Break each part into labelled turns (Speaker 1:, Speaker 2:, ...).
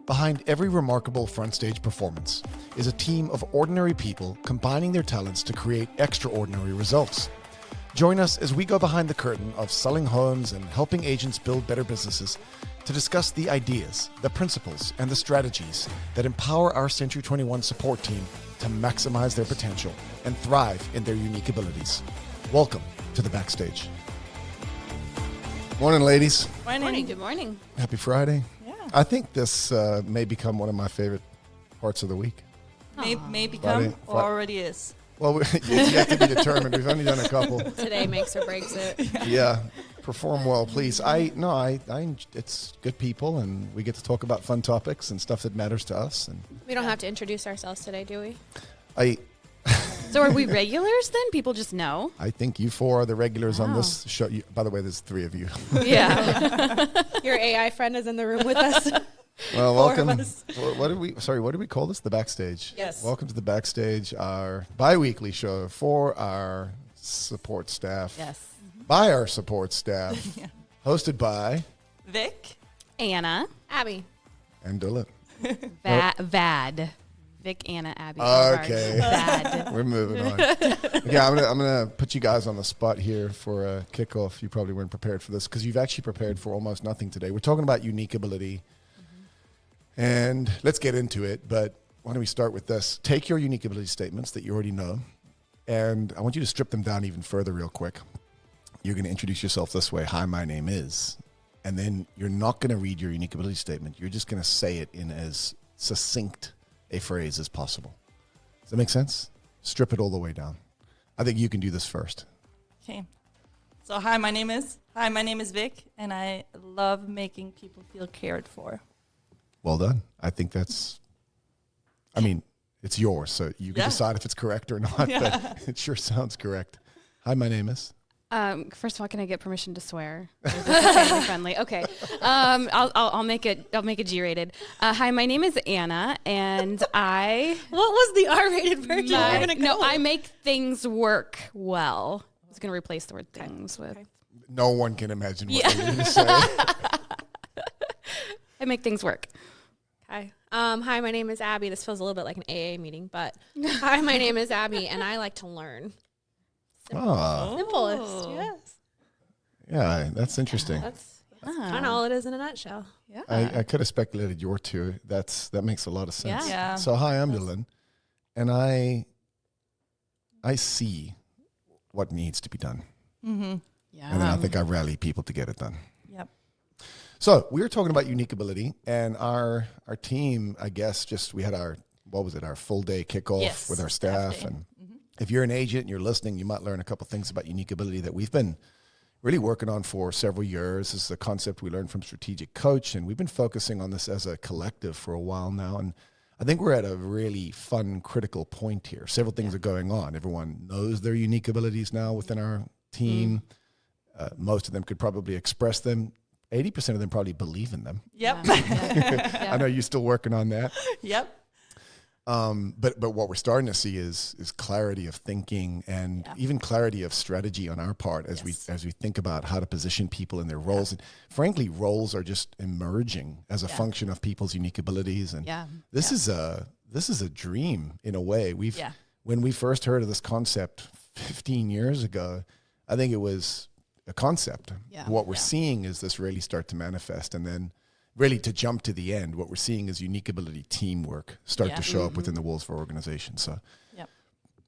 Speaker 1: Behind every remarkable front stage performance is a team of ordinary people combining their talents to create extraordinary results. Join us as we go behind the curtain of selling homes and helping agents build better businesses to discuss the ideas, the principles, and the strategies that empower our Century 21 support team to maximize their potential and thrive in their unique abilities. Welcome to the Backstage. Morning, ladies.
Speaker 2: Morning. Good morning.
Speaker 1: Happy Friday.
Speaker 2: Yeah.
Speaker 1: I think this may become one of my favorite parts of the week.
Speaker 2: May become or already is.
Speaker 1: Well, it's yet to be determined. We've only done a couple.
Speaker 3: Today makes or breaks it.
Speaker 1: Yeah. Perform well, please. It's good people, and we get to talk about fun topics and stuff that matters to us. And
Speaker 3: We don't have to introduce ourselves today, do we?
Speaker 2: So are we regulars then? People just know?
Speaker 1: I think you four are the regulars on this show. By the way, there's three of you.
Speaker 2: Yeah.
Speaker 3: Your AI friend is in the room with us.
Speaker 1: Well, welcome.
Speaker 2: of us.
Speaker 1: What do we call this? The Backstage.
Speaker 2: Yes.
Speaker 1: Welcome to the Backstage, our bi-weekly show for our support staff.
Speaker 2: Yes.
Speaker 1: By our support staff.
Speaker 2: Yeah.
Speaker 1: Hosted by
Speaker 2: Vic.
Speaker 3: Anna. Abbie.
Speaker 1: and Dylan.
Speaker 2: Vad. Vic, Anna, Abbie.
Speaker 1: Okay.
Speaker 2: Vad.
Speaker 1: We're moving on. Okay, I'm gonna put you guys on the spot here for a kickoff. You probably weren't prepared for this because you've actually prepared for almost nothing today. We're talking about unique ability, and let's get into it. But why don't we start with this? Take your unique ability statements that you already know, and I want you to strip them down even further real quick. You're going to introduce yourself this way. Hi, my name is, and then you're not going to read your unique ability statement. You're just going to say it in as succinct a phrase as possible. Does that make sense? Strip it all the way down. I think you can do this first.
Speaker 4: Okay. So hi, my name is Vic, and I love making people feel cared for.
Speaker 1: Well done. I think it's yours, so you can decide if it's correct or not, but it sure sounds correct. Hi, my name is.
Speaker 2: First of all, can I get permission to swear? Family friendly. Okay. I'll make it G-rated. Hi, my name is Anna, and I.
Speaker 3: What was the R-rated version?
Speaker 2: I make things work well. I was going to replace the word things with.
Speaker 3: Okay.
Speaker 1: No one can imagine what you're going to say.
Speaker 2: I make things work.
Speaker 3: Hi. Hi, my name is Abbie. This feels a little bit like an AA meeting, but hi, my name is Abbie, and I like to learn. Simplest, yes.
Speaker 1: Yeah, that's interesting.
Speaker 3: That's kind of all it is in a nutshell.
Speaker 2: Yeah.
Speaker 1: I could have speculated your two. That makes a lot of sense.
Speaker 4: Yeah.
Speaker 1: So hi, I'm Dylan, and I see what needs to be done,
Speaker 4: Mm-hmm.
Speaker 2: Yeah.
Speaker 1: and then I think I rally people to get it done.
Speaker 4: Yep.
Speaker 1: So we were talking about unique ability, and our team, I guess, we had our full day kickoff with our staff.
Speaker 4: Day.
Speaker 1: And if you're an agent and you're listening, you might learn a couple things about unique ability that we've been really working on for several years. This is a concept we learned from Strategic Coach, and we've been focusing on this as a collective for a while now. And I think we're at a really fun, critical point here. Several things are going on. Everyone knows their unique abilities now within our team. Most of them could probably express them. 80% of them probably believe in them.
Speaker 4: Yep.
Speaker 1: I know you're still working on that.
Speaker 4: Yep.
Speaker 1: But what we're starting to see is clarity of thinking and even clarity of strategy on our part as we think about how to position people in their roles. And frankly, roles are just emerging as a function of people's unique abilities. And this is a dream in a way. When we first heard of this concept 15 years ago, I think it was a concept. What we're seeing is this really start to manifest, and then really to jump to the end, what we're seeing is unique ability teamwork start to show up within the walls of our organization. So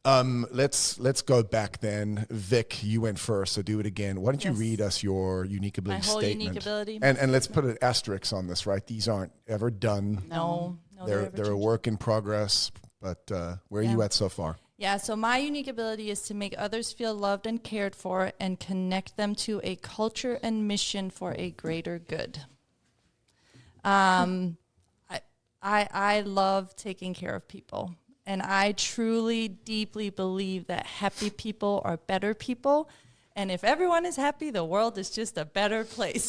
Speaker 1: let's go back then. Vic, you went first, so do it again. Why don't you read us your unique ability
Speaker 4: My whole
Speaker 1: statement?
Speaker 4: unique ability.
Speaker 1: And let's put an asterisk on this, right? These aren't ever done.
Speaker 4: No,
Speaker 1: They're a work in progress, but where are you at so far?
Speaker 4: Yeah, so my unique ability is to make others feel loved and cared for and connect them to a culture and mission for a greater good. I love taking care of people, and I truly, deeply believe that happy people are better people. And if everyone is happy, the world is just a better place.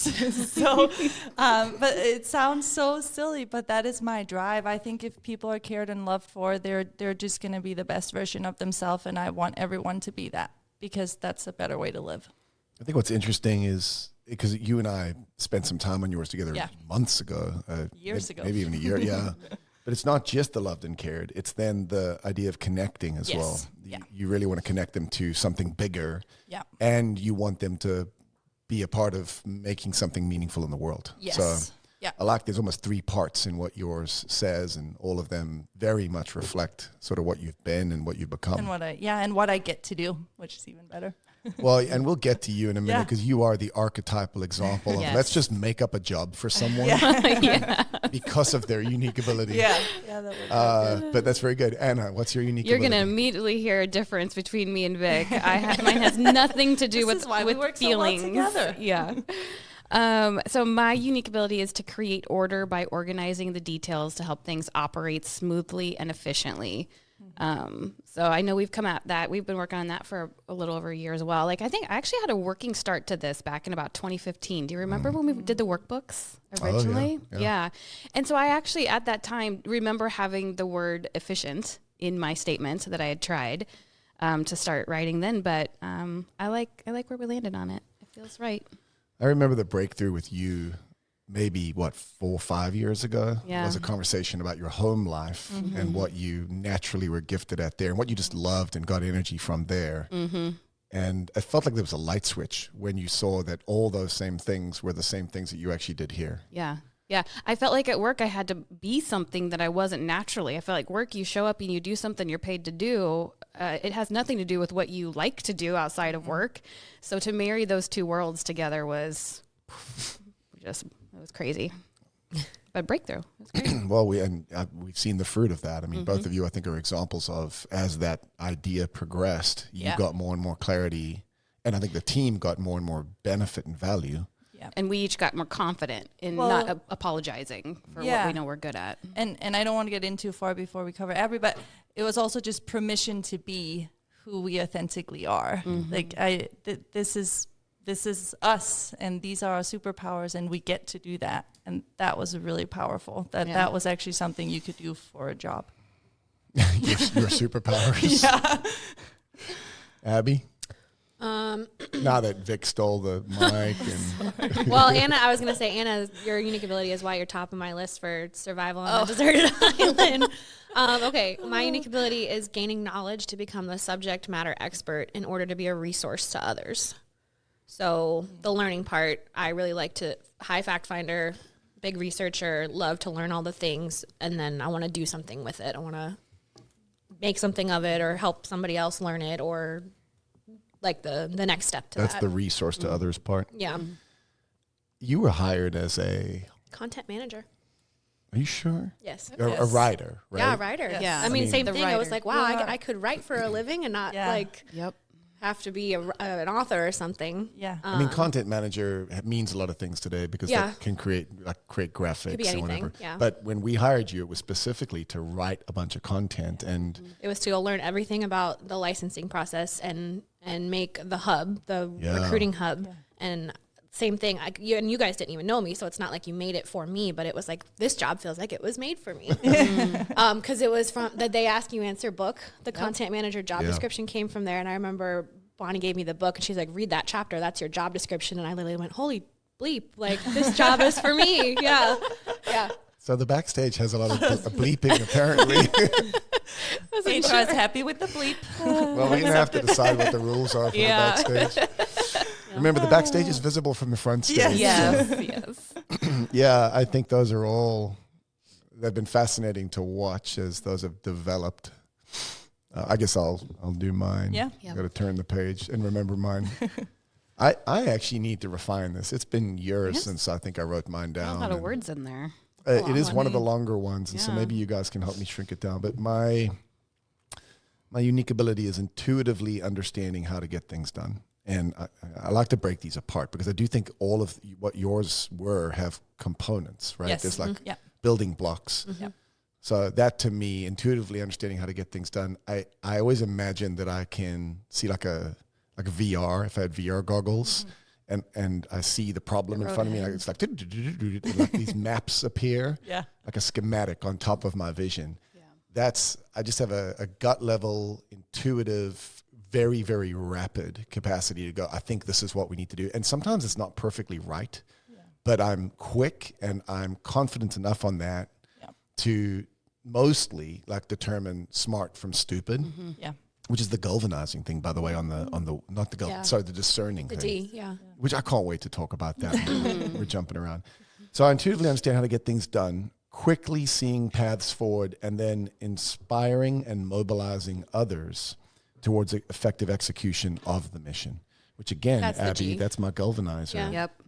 Speaker 4: So, but it sounds so silly, but that is my drive. I think if people are cared and loved for, they're just going to be the best version of themselves, and I want everyone to be that because that's a better way to live.
Speaker 1: I think what's interesting is because you and I spent some time on yours together months ago,
Speaker 4: Years ago.
Speaker 1: maybe even a year. Yeah. But it's not just the loved and cared. It's then the idea of connecting as well.
Speaker 4: Yeah.
Speaker 1: You really want to connect them to something bigger.
Speaker 4: Yeah.
Speaker 1: And you want them to be a part of making something meaningful in the world.
Speaker 4: Yes.
Speaker 1: So
Speaker 4: Yeah.
Speaker 1: I like there's almost 3 parts in what yours says, and all of them very much reflect sort of what you've been and what you've become.
Speaker 4: And what I get to do, which is even better.
Speaker 1: Well, and we'll get to you in a minute
Speaker 4: Yeah.
Speaker 1: because you are the archetypal example of
Speaker 2: Yes.
Speaker 1: let's just make up a job for someone because of their unique ability.
Speaker 4: Yeah. Yeah. That would be good.
Speaker 1: But that's very good. Anna, what's your unique
Speaker 2: You're
Speaker 1: ability?
Speaker 2: going to immediately hear a difference between me and Vic. Mine has nothing to do
Speaker 4: This
Speaker 2: with
Speaker 4: is why we
Speaker 2: with
Speaker 4: work so well
Speaker 2: feelings.
Speaker 4: together.
Speaker 2: Yeah. So my unique ability is to create order by organizing the details to help things operate smoothly and efficiently. So I know we've come at that. We've been working on that for a little over a year as well. Like I think I actually had a working start to this back in about 2015. Do you remember when we did the workbooks originally? Yeah. And so I actually at that time remember having the word efficient in my statement that I had tried to start writing then. But I like where we landed on it. It feels right.
Speaker 1: I remember the breakthrough with you maybe, 4 or 5 years ago?
Speaker 2: Yeah.
Speaker 1: It was a conversation about your home life and what you naturally were gifted at there and what you just loved and got energy from there. And it felt like there was a light switch when you saw that all those same things were the same things that you actually did here.
Speaker 2: Yeah. Yeah. I felt like at work I had to be something that I wasn't naturally. I felt like work, you show up and you do something you're paid to do. It has nothing to do with what you like to do outside of work. So to marry those two worlds together was it was crazy. But breakthrough. It was great.
Speaker 1: Well, we've seen the fruit of that. I mean, both of you, I think, are examples of as that idea progressed, you got more and more clarity. And I think the team got more and more benefit and value.
Speaker 4: Yeah.
Speaker 2: And we each got more confident in not apologizing for what we know we're good at.
Speaker 4: And I don't want to get in too far before we cover Abbie, but it was also just permission to be who we authentically are. Like this is us, and these are our superpowers, and we get to do that. And that was really powerful. That was actually something you could do for a job.
Speaker 1: your superpowers.
Speaker 4: Yeah.
Speaker 1: Abbie? Now that Vic stole the mic. And
Speaker 3: Well, Anna, I was going to say, Anna, your unique ability is why you're top of my list for survival on a deserted island. Okay, my unique ability is gaining knowledge to become the subject matter expert in order to be a resource to others. So the learning part, I really like to, high fact finder, big researcher, love to learn all the things, and then I want to do something with it. I want to make something of it or help somebody else learn it, or like the next step to
Speaker 1: that's
Speaker 3: that.
Speaker 1: the resource to others part.
Speaker 3: Yeah.
Speaker 1: You were hired as a...
Speaker 3: Content manager.
Speaker 1: Are you sure?
Speaker 3: Yes.
Speaker 1: A writer, right?
Speaker 3: Yeah, writer.
Speaker 4: Yes.
Speaker 2: Yeah.
Speaker 3: I mean, same
Speaker 2: the
Speaker 3: thing. I was
Speaker 2: writer.
Speaker 3: like, wow, I could write for a living and not
Speaker 2: Yep.
Speaker 3: have to be an author or something.
Speaker 4: Yeah.
Speaker 1: I mean, content manager means a lot of things today because that can create graphics
Speaker 3: Could be
Speaker 1: and
Speaker 3: anything,
Speaker 1: whatever.
Speaker 3: yeah.
Speaker 1: But when we hired you, it was specifically to write a bunch of content, and
Speaker 3: It was to go learn everything about the licensing process and make the hub, the recruiting hub. And same thing. You guys didn't even know me, so it's not like you made it for me, but it was like, this job feels like it was made for me. Because it was from the They Ask You Answer book. The content manager job description came from there. And I remember Bonnie gave me the book and she's like, read that chapter. That's your job description. And I literally went, holy bleep. Like, this job is for me. Yeah. Yeah.
Speaker 1: so the backstage has a lot of bleeping apparently.
Speaker 4: HR is happy with the bleep.
Speaker 1: Well, we're gonna have to decide what the rules are for the backstage. Remember, the backstage is visible from the front stage.
Speaker 4: Yes.
Speaker 1: so-
Speaker 2: Yes.
Speaker 1: Yeah, I think those are all, they've been fascinating to watch as those have developed. I guess I'll do mine.
Speaker 4: Yeah.
Speaker 1: Got to turn the page and remember mine. I actually need to refine this. It's been years since I think I wrote mine
Speaker 2: A
Speaker 1: down.
Speaker 2: lot of
Speaker 1: and,
Speaker 2: words in there.
Speaker 1: it is
Speaker 2: Wow.
Speaker 1: one of the longer ones, and so
Speaker 2: Yeah.
Speaker 1: maybe you guys can help me shrink it down. But my unique ability is intuitively understanding how to get things done. And I like to break these apart because I do think all of what yours were have components, right?
Speaker 4: Yes.
Speaker 1: There's like
Speaker 4: Yeah.
Speaker 1: building blocks.
Speaker 4: Yep.
Speaker 1: So that to me, intuitively understanding how to get things done, I always imagine that I can see like a VR, if I had VR goggles, and I see the problem in front of me, and it's like, and like these maps appear,
Speaker 4: Yeah.
Speaker 1: like a schematic on top of my vision. I just have a gut level, intuitive very, very rapid capacity to go, I think this is what we need to do. And sometimes it's not perfectly right, but I'm quick and I'm confident enough on that to mostly like determine smart from stupid. Which is the galvanizing thing, by the way, on the not the sorry, the discerning
Speaker 3: The
Speaker 1: thing.
Speaker 3: D,
Speaker 1: Which I can't wait to talk about that. We're jumping around. So I intuitively understand how to get things done, quickly seeing paths forward, and then inspiring and mobilizing others towards effective execution of the mission. Which again,
Speaker 3: That's the
Speaker 1: Abbie,
Speaker 3: G.
Speaker 1: that's my galvanizer.
Speaker 3: Yeah.
Speaker 2: Yep.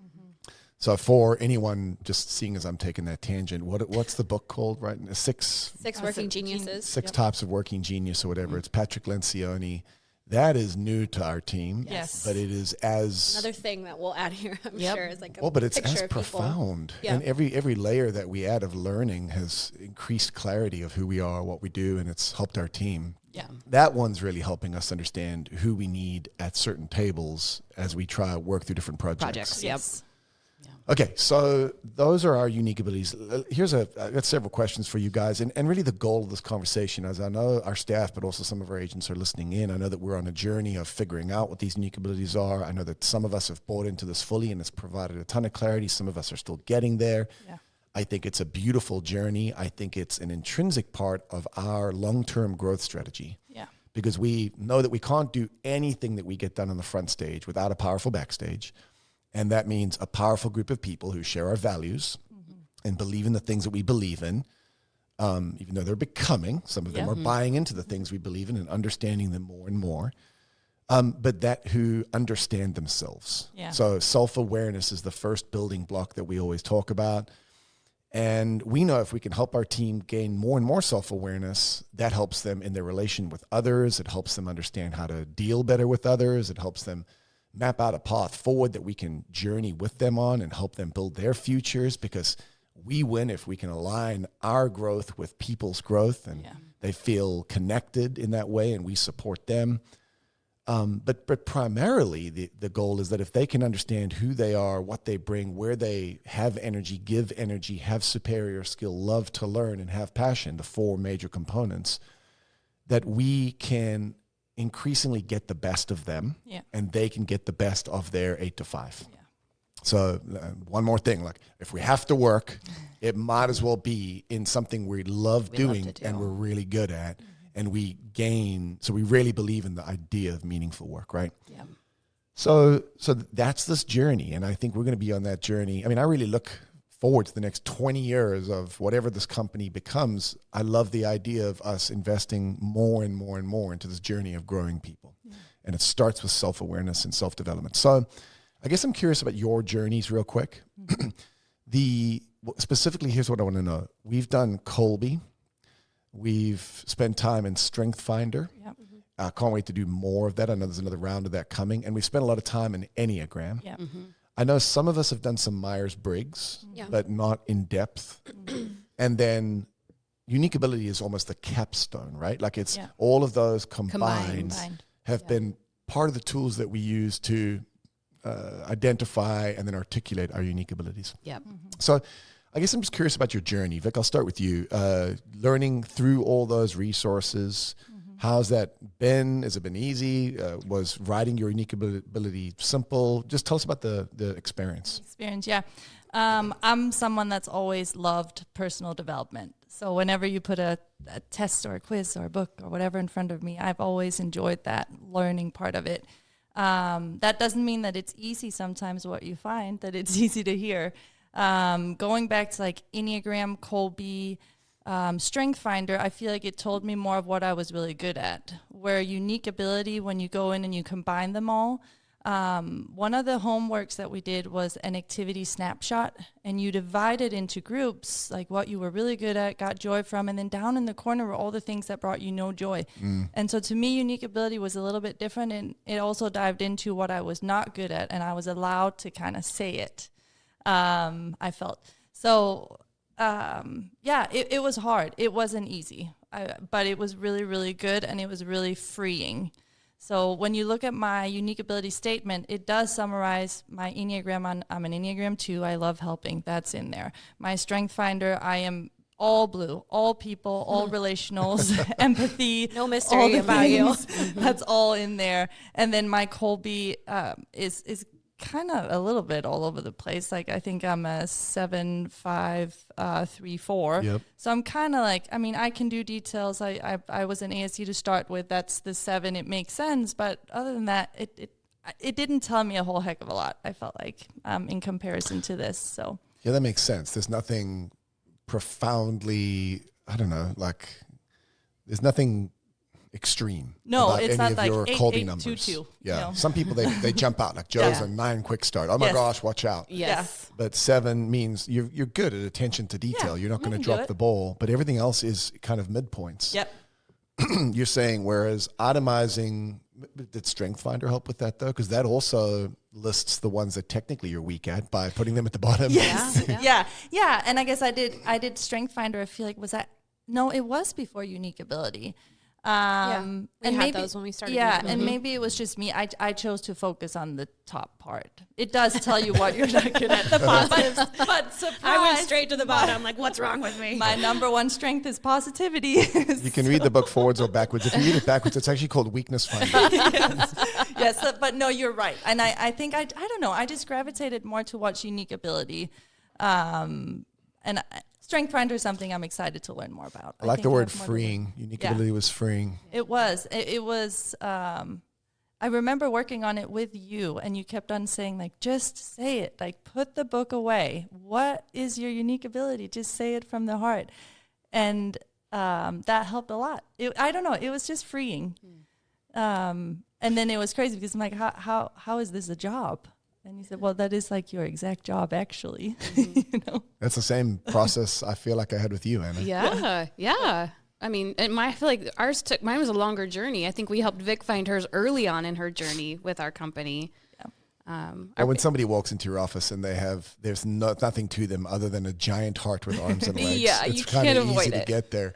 Speaker 1: So for anyone just seeing as I'm taking that tangent, what's the book called? Right, Six
Speaker 3: Working Geniuses.
Speaker 1: Six Types of Working Genius or whatever. It's Patrick Lencioni. That is new to our team.
Speaker 4: Yes.
Speaker 1: But it is as
Speaker 3: Another thing that we'll add here, I'm sure, is like a
Speaker 1: but it's
Speaker 3: picture
Speaker 1: as
Speaker 3: of people.
Speaker 1: profound.
Speaker 3: Yeah.
Speaker 1: And every layer that we add of learning has increased clarity of who we are, what we do, and it's helped our team.
Speaker 4: Yeah.
Speaker 1: That one's really helping us understand who we need at certain tables as we try to work through different projects.
Speaker 2: Yep.
Speaker 1: Okay, so those are our unique abilities. I've got several questions for you guys, and really the goal of this conversation, as I know our staff, but also some of our agents are listening in. I know that we're on a journey of figuring out what these unique abilities are. I know that some of us have bought into this fully and it's provided a ton of clarity. Some of us are still getting there.
Speaker 4: Yeah.
Speaker 1: I think it's a beautiful journey. I think it's an intrinsic part of our long-term growth strategy.
Speaker 4: Yeah.
Speaker 1: Because we know that we can't do anything that we get done on the front stage without a powerful backstage. And that means a powerful group of people who share our values and believe in the things that we believe in, even though they're becoming. Some of them are buying into the things we believe in and understanding them more and more, but that who understand themselves.
Speaker 4: Yeah.
Speaker 1: So self-awareness is the first building block that we always talk about. And we know if we can help our team gain more and more self-awareness, that helps them in their relation with others. It helps them understand how to deal better with others. It helps them map out a path forward that we can journey with them on and help them build their futures, because we win if we can align our growth with people's growth and they feel connected in that way and we support them. But primarily the goal is that if they can understand who they are, what they bring, where they have energy, give energy, have superior skill, love to learn, and have passion, the four major components, that we can increasingly get the best of them and they can get the best of their 8 to 5. Yeah. So one more thing, like if we have to work, it might as well be in something we love doing and we're really good at and we gain. So we really believe in the idea of meaningful work, right?
Speaker 2: Yeah.
Speaker 1: So that's this journey. And I think we're going to be on that journey. I mean, I really look forward to the next 20 years of whatever this company becomes. I love the idea of us investing more and more and more into this journey of growing people. Yeah. And it starts with self-awareness and self-development. So I guess I'm curious about your journeys real quick. Specifically, here's what I want to know. We've done Colby. We've spent time in StrengthsFinder.
Speaker 4: Yep.
Speaker 1: I can't wait to do more of that. I know there's another round of that coming. And we've spent a lot of time in Enneagram.
Speaker 4: Yep.
Speaker 1: I know some of us have done some Myers-Briggs, but not in depth. And then unique ability is almost the capstone, right? Like it's all of those combined. Have been part of the tools that we use to identify and then articulate our unique abilities.
Speaker 2: Yep.
Speaker 1: So I guess I'm just curious about your journey. Vic, I'll start with you. Learning through all those resources, how's that been? Has it been easy? Was writing your unique ability simple? Just tell us about the experience.
Speaker 4: Yeah. I'm someone that's always loved personal development. So whenever you put a test or a quiz or a book or whatever in front of me, I've always enjoyed that learning part of it. That doesn't mean that it's easy sometimes what you find, that it's easy to hear. Going back to like Enneagram, Colby, StrengthsFinder, I feel like it told me more of what I was really good at. Where unique ability, when you go in and you combine them all, one of the homeworks that we did was an activity snapshot, and you divide it into groups, like what you were really good at, got joy from, and then down in the corner were all the things that brought you no joy. And so to me, unique ability was a little bit different, and it also dived into what I was not good at, and I was allowed to kind of say it. I felt so. It was hard. It wasn't easy, but it was really, really good, and it was really freeing. So when you look at my unique ability statement, it does summarize my Enneagram. I'm an Enneagram 2. I love helping. That's in there. My StrengthsFinder, I am all blue, all people, all relationals, empathy.
Speaker 3: No
Speaker 4: all
Speaker 3: mystery
Speaker 4: the
Speaker 3: about you.
Speaker 4: things. That's all in there. And then my Colby is kind of a little bit all over the place. Like I think I'm a 7, 5, 3, 4.
Speaker 1: Yep.
Speaker 4: So I'm kind of like, I mean, I can do details. I was an ASU to start with. That's the 7. It makes sense. But other than that, it didn't tell me a whole heck of a lot, I felt like, in comparison to this. So
Speaker 1: Yeah, that makes sense. There's nothing profoundly, I don't know, like there's nothing extreme.
Speaker 4: No,
Speaker 1: about
Speaker 4: it's
Speaker 1: any
Speaker 4: not
Speaker 1: of
Speaker 4: like
Speaker 1: your
Speaker 4: 8,
Speaker 1: Colby
Speaker 4: 8,
Speaker 1: numbers.
Speaker 4: 2, 2,
Speaker 1: Yeah,
Speaker 4: no.
Speaker 1: some people they jump out like Joe's
Speaker 4: Yeah.
Speaker 1: a 9 quick start. Oh my
Speaker 4: Yes.
Speaker 1: gosh, watch out.
Speaker 2: Yes.
Speaker 1: But 7 means you're good at attention to detail.
Speaker 4: Yeah,
Speaker 1: You're not
Speaker 4: I
Speaker 1: going to
Speaker 4: can do
Speaker 1: drop
Speaker 4: it.
Speaker 1: the ball, but everything else is kind of midpoints.
Speaker 4: Yep.
Speaker 1: You're saying, whereas itemizing, did StrengthsFinder help with that though? Because that also lists the ones that technically you're weak at by putting them at the bottom.
Speaker 4: Yes.
Speaker 2: Yeah.
Speaker 4: Yeah. And I guess I did StrengthsFinder. I feel like no, it was before Unique Ability.
Speaker 3: We
Speaker 4: And
Speaker 3: had
Speaker 4: maybe,
Speaker 3: those when we started.
Speaker 4: Yeah,
Speaker 3: using
Speaker 4: and
Speaker 3: them.
Speaker 4: maybe it was just me. I chose to focus on the top part. It does tell you what you're not good at. The positives, but surprise,
Speaker 3: I went straight to the bottom. Like, what's wrong with me?
Speaker 4: My number 1 strength is positivity.
Speaker 1: You can read the book forwards or backwards. If you read it backwards, it's actually called Weakness Finder.
Speaker 4: Yes, but no, you're right. And I think I don't know. I just gravitated more towards Unique Ability, and StrengthsFinder is something I'm excited to learn more about.
Speaker 1: I like
Speaker 4: think
Speaker 1: the
Speaker 4: I
Speaker 1: word
Speaker 4: have more to
Speaker 1: freeing. Unique
Speaker 4: Yeah.
Speaker 1: ability was freeing.
Speaker 4: It was. I remember working on it with you, and you kept on saying, like, just say it. Like, put the book away. What is your unique ability? Just say it from the heart. And that helped a lot. I don't know. It was just freeing. And then it was crazy because I'm like, how is this a job? And you said, well, that is like your exact job, actually. You know?
Speaker 1: That's the same process I feel like I had with you, Anna.
Speaker 2: Yeah. I mean, I feel like mine was a longer journey. I think we helped Vic find hers early on in her journey with our company.
Speaker 1: Or when somebody walks into your office and there's nothing to them other than a giant heart with arms and legs.
Speaker 2: Yeah,
Speaker 1: it's
Speaker 2: you
Speaker 1: kind
Speaker 2: can't
Speaker 1: of easy
Speaker 2: avoid
Speaker 1: to
Speaker 2: it.
Speaker 1: get there.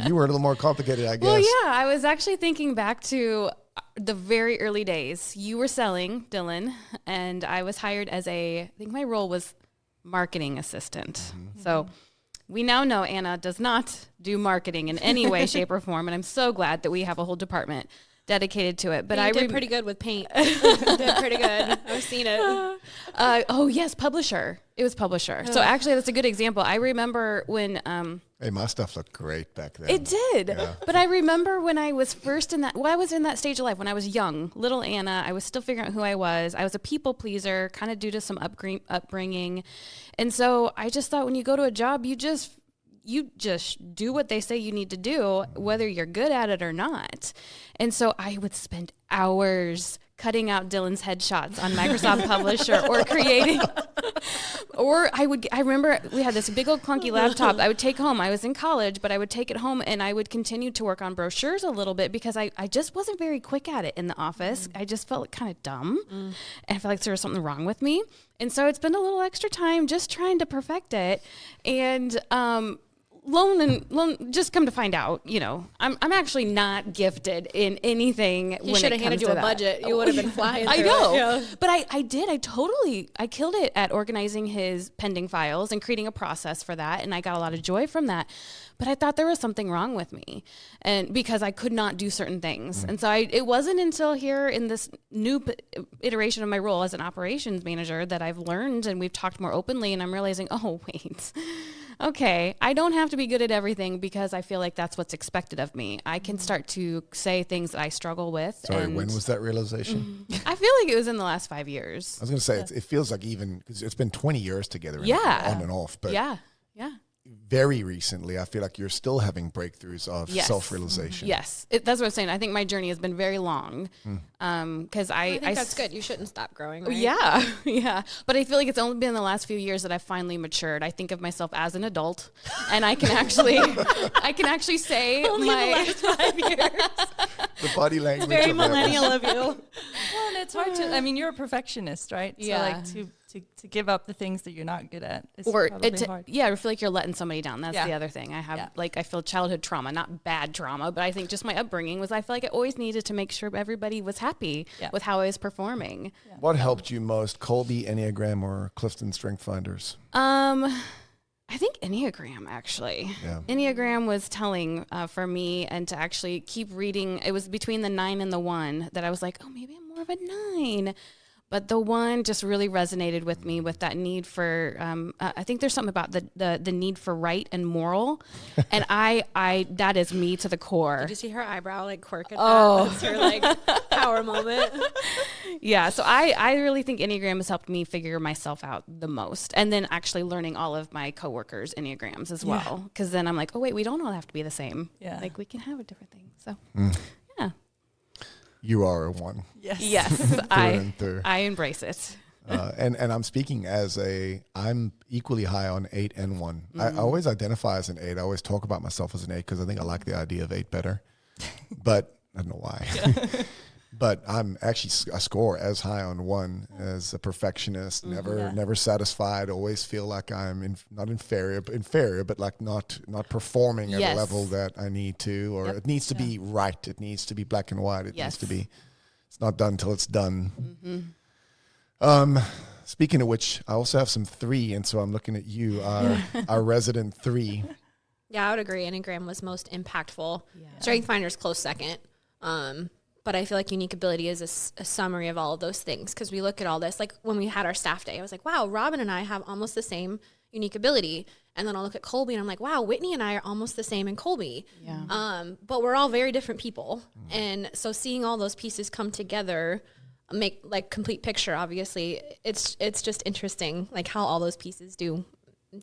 Speaker 1: You were a little more complicated, I guess.
Speaker 2: Well, yeah, I was actually thinking back to the very early days. You were selling, Dylan, and I was hired as I think my role was marketing assistant.
Speaker 1: Mm-hmm.
Speaker 2: So we now know Anna does not do marketing in any way, shape, or form, and I'm so glad that we have a whole department dedicated to it. But
Speaker 3: I did pretty good with paint. Did pretty good. I've seen it.
Speaker 2: oh yes, publisher. It was publisher. So actually, that's a good example. I remember when
Speaker 1: Hey, my stuff looked great back then.
Speaker 2: it did.
Speaker 1: Yeah.
Speaker 2: But I remember when I was I was in that stage of life when I was young, little Anna. I was still figuring out who I was. I was a people pleaser, kind of due to some upbringing, and so I just thought when you go to a job, you just do what they say you need to do, whether you're good at it or not. And so I would spend hours cutting out Dylan's headshots on Microsoft Publisher or creating, I remember we had this big old clunky laptop I would take home. I was in college, but I would take it home and I would continue to work on brochures a little bit because I just wasn't very quick at it in the office. I just felt kind of dumb and I felt like there was something wrong with me. And so I'd spend a little extra time just trying to perfect it. And, just come to find out, I'm actually not gifted in anything.
Speaker 3: He should have handed you a budget. You would have been flying.
Speaker 2: I
Speaker 3: through
Speaker 2: know,
Speaker 3: it. Yeah.
Speaker 2: but I did. I killed it at organizing his pending files and creating a process for that, and I got a lot of joy from that. But I thought there was something wrong with me, and because I could not do certain things, and so it wasn't until here in this new iteration of my role as an operations manager that I've learned, and we've talked more openly, and I'm realizing, oh wait. Okay, I don't have to be good at everything because I feel like that's what's expected of me. I can start to say things that I struggle with.
Speaker 1: Sorry, when was that realization?
Speaker 2: I feel like it was in the last 5 years.
Speaker 1: I was going to say, it feels like even, because it's been 20 years together.
Speaker 2: Yeah.
Speaker 1: On and off. But
Speaker 2: Yeah.
Speaker 1: very recently, I feel like you're still having breakthroughs of
Speaker 2: Yes.
Speaker 1: self-realization.
Speaker 2: Yes, that's what I'm saying. I think my journey has been very long because
Speaker 3: I think that's good. You shouldn't stop growing. Right?
Speaker 2: Yeah. But I feel like it's only been the last few years that I've finally matured. I think of myself as an adult, and I can actually say
Speaker 3: Only in the last 5 years.
Speaker 1: The body language.
Speaker 3: Very
Speaker 1: of that was-
Speaker 3: millennial of you.
Speaker 4: Well, and it's hard to. I mean, you're a perfectionist, right?
Speaker 2: Yeah.
Speaker 4: So like to give up the things that you're not good at is
Speaker 2: or
Speaker 4: probably hard.
Speaker 2: I feel like you're letting somebody down. That's
Speaker 4: Yeah.
Speaker 2: the other thing. I have
Speaker 4: Yeah.
Speaker 2: I feel childhood trauma, not bad trauma, but I think just my upbringing was I feel like I always needed to make sure everybody was happy
Speaker 4: Yeah.
Speaker 2: with how I was performing.
Speaker 1: What helped you most, Colby, Enneagram, or Clifton StrengthsFinders?
Speaker 2: I think Enneagram, actually.
Speaker 1: Yeah.
Speaker 2: Enneagram was telling for me, and to actually keep reading. It was between the 9 and the 1 that I was like, oh, maybe I'm more of a 9. But the 1 just really resonated with me, with that need for, I think there's something about the need for right and moral. And I that is me to the core.
Speaker 3: Did you see her eyebrow like quirk at that? That's her like power moment.
Speaker 2: Yeah, so I really think Enneagram has helped me figure myself out the most. And then actually learning all of my coworkers' Enneagrams as well. Because then I'm like, oh, wait, we don't all have to be the same.
Speaker 4: Yeah.
Speaker 2: Like, we can have a different thing. So, yeah.
Speaker 1: You are a 1.
Speaker 2: Yes,
Speaker 1: and through.
Speaker 2: I embrace it.
Speaker 1: And I'm speaking as I'm equally high on 8 and 1. I always identify as an 8. I always talk about myself as an 8 because I think I like the idea of 8 better. But I don't know why. But I'm actually, I score as high on 1 as a perfectionist, never satisfied, always feel like I'm not inferior, but like not performing at a level that I need to, or it needs to be right. It needs to be black and white. It needs to be, it's not done till it's done. Speaking of which, I also have some 3, and so I'm looking at you, our resident 3.
Speaker 3: Yeah, I would agree. Enneagram was most impactful. StrengthsFinder's close second. But I feel like unique ability is a summary of all of those things, because we look at all this. Like when we had our staff day, I was like, wow, Robin and I have almost the same unique ability. And then I'll look at Colby and I'm like, wow, Whitney and I are almost the same in Colby. Yeah. But we're all very different people. And so seeing all those pieces come together make like complete picture, obviously. It's just interesting, like how all those pieces do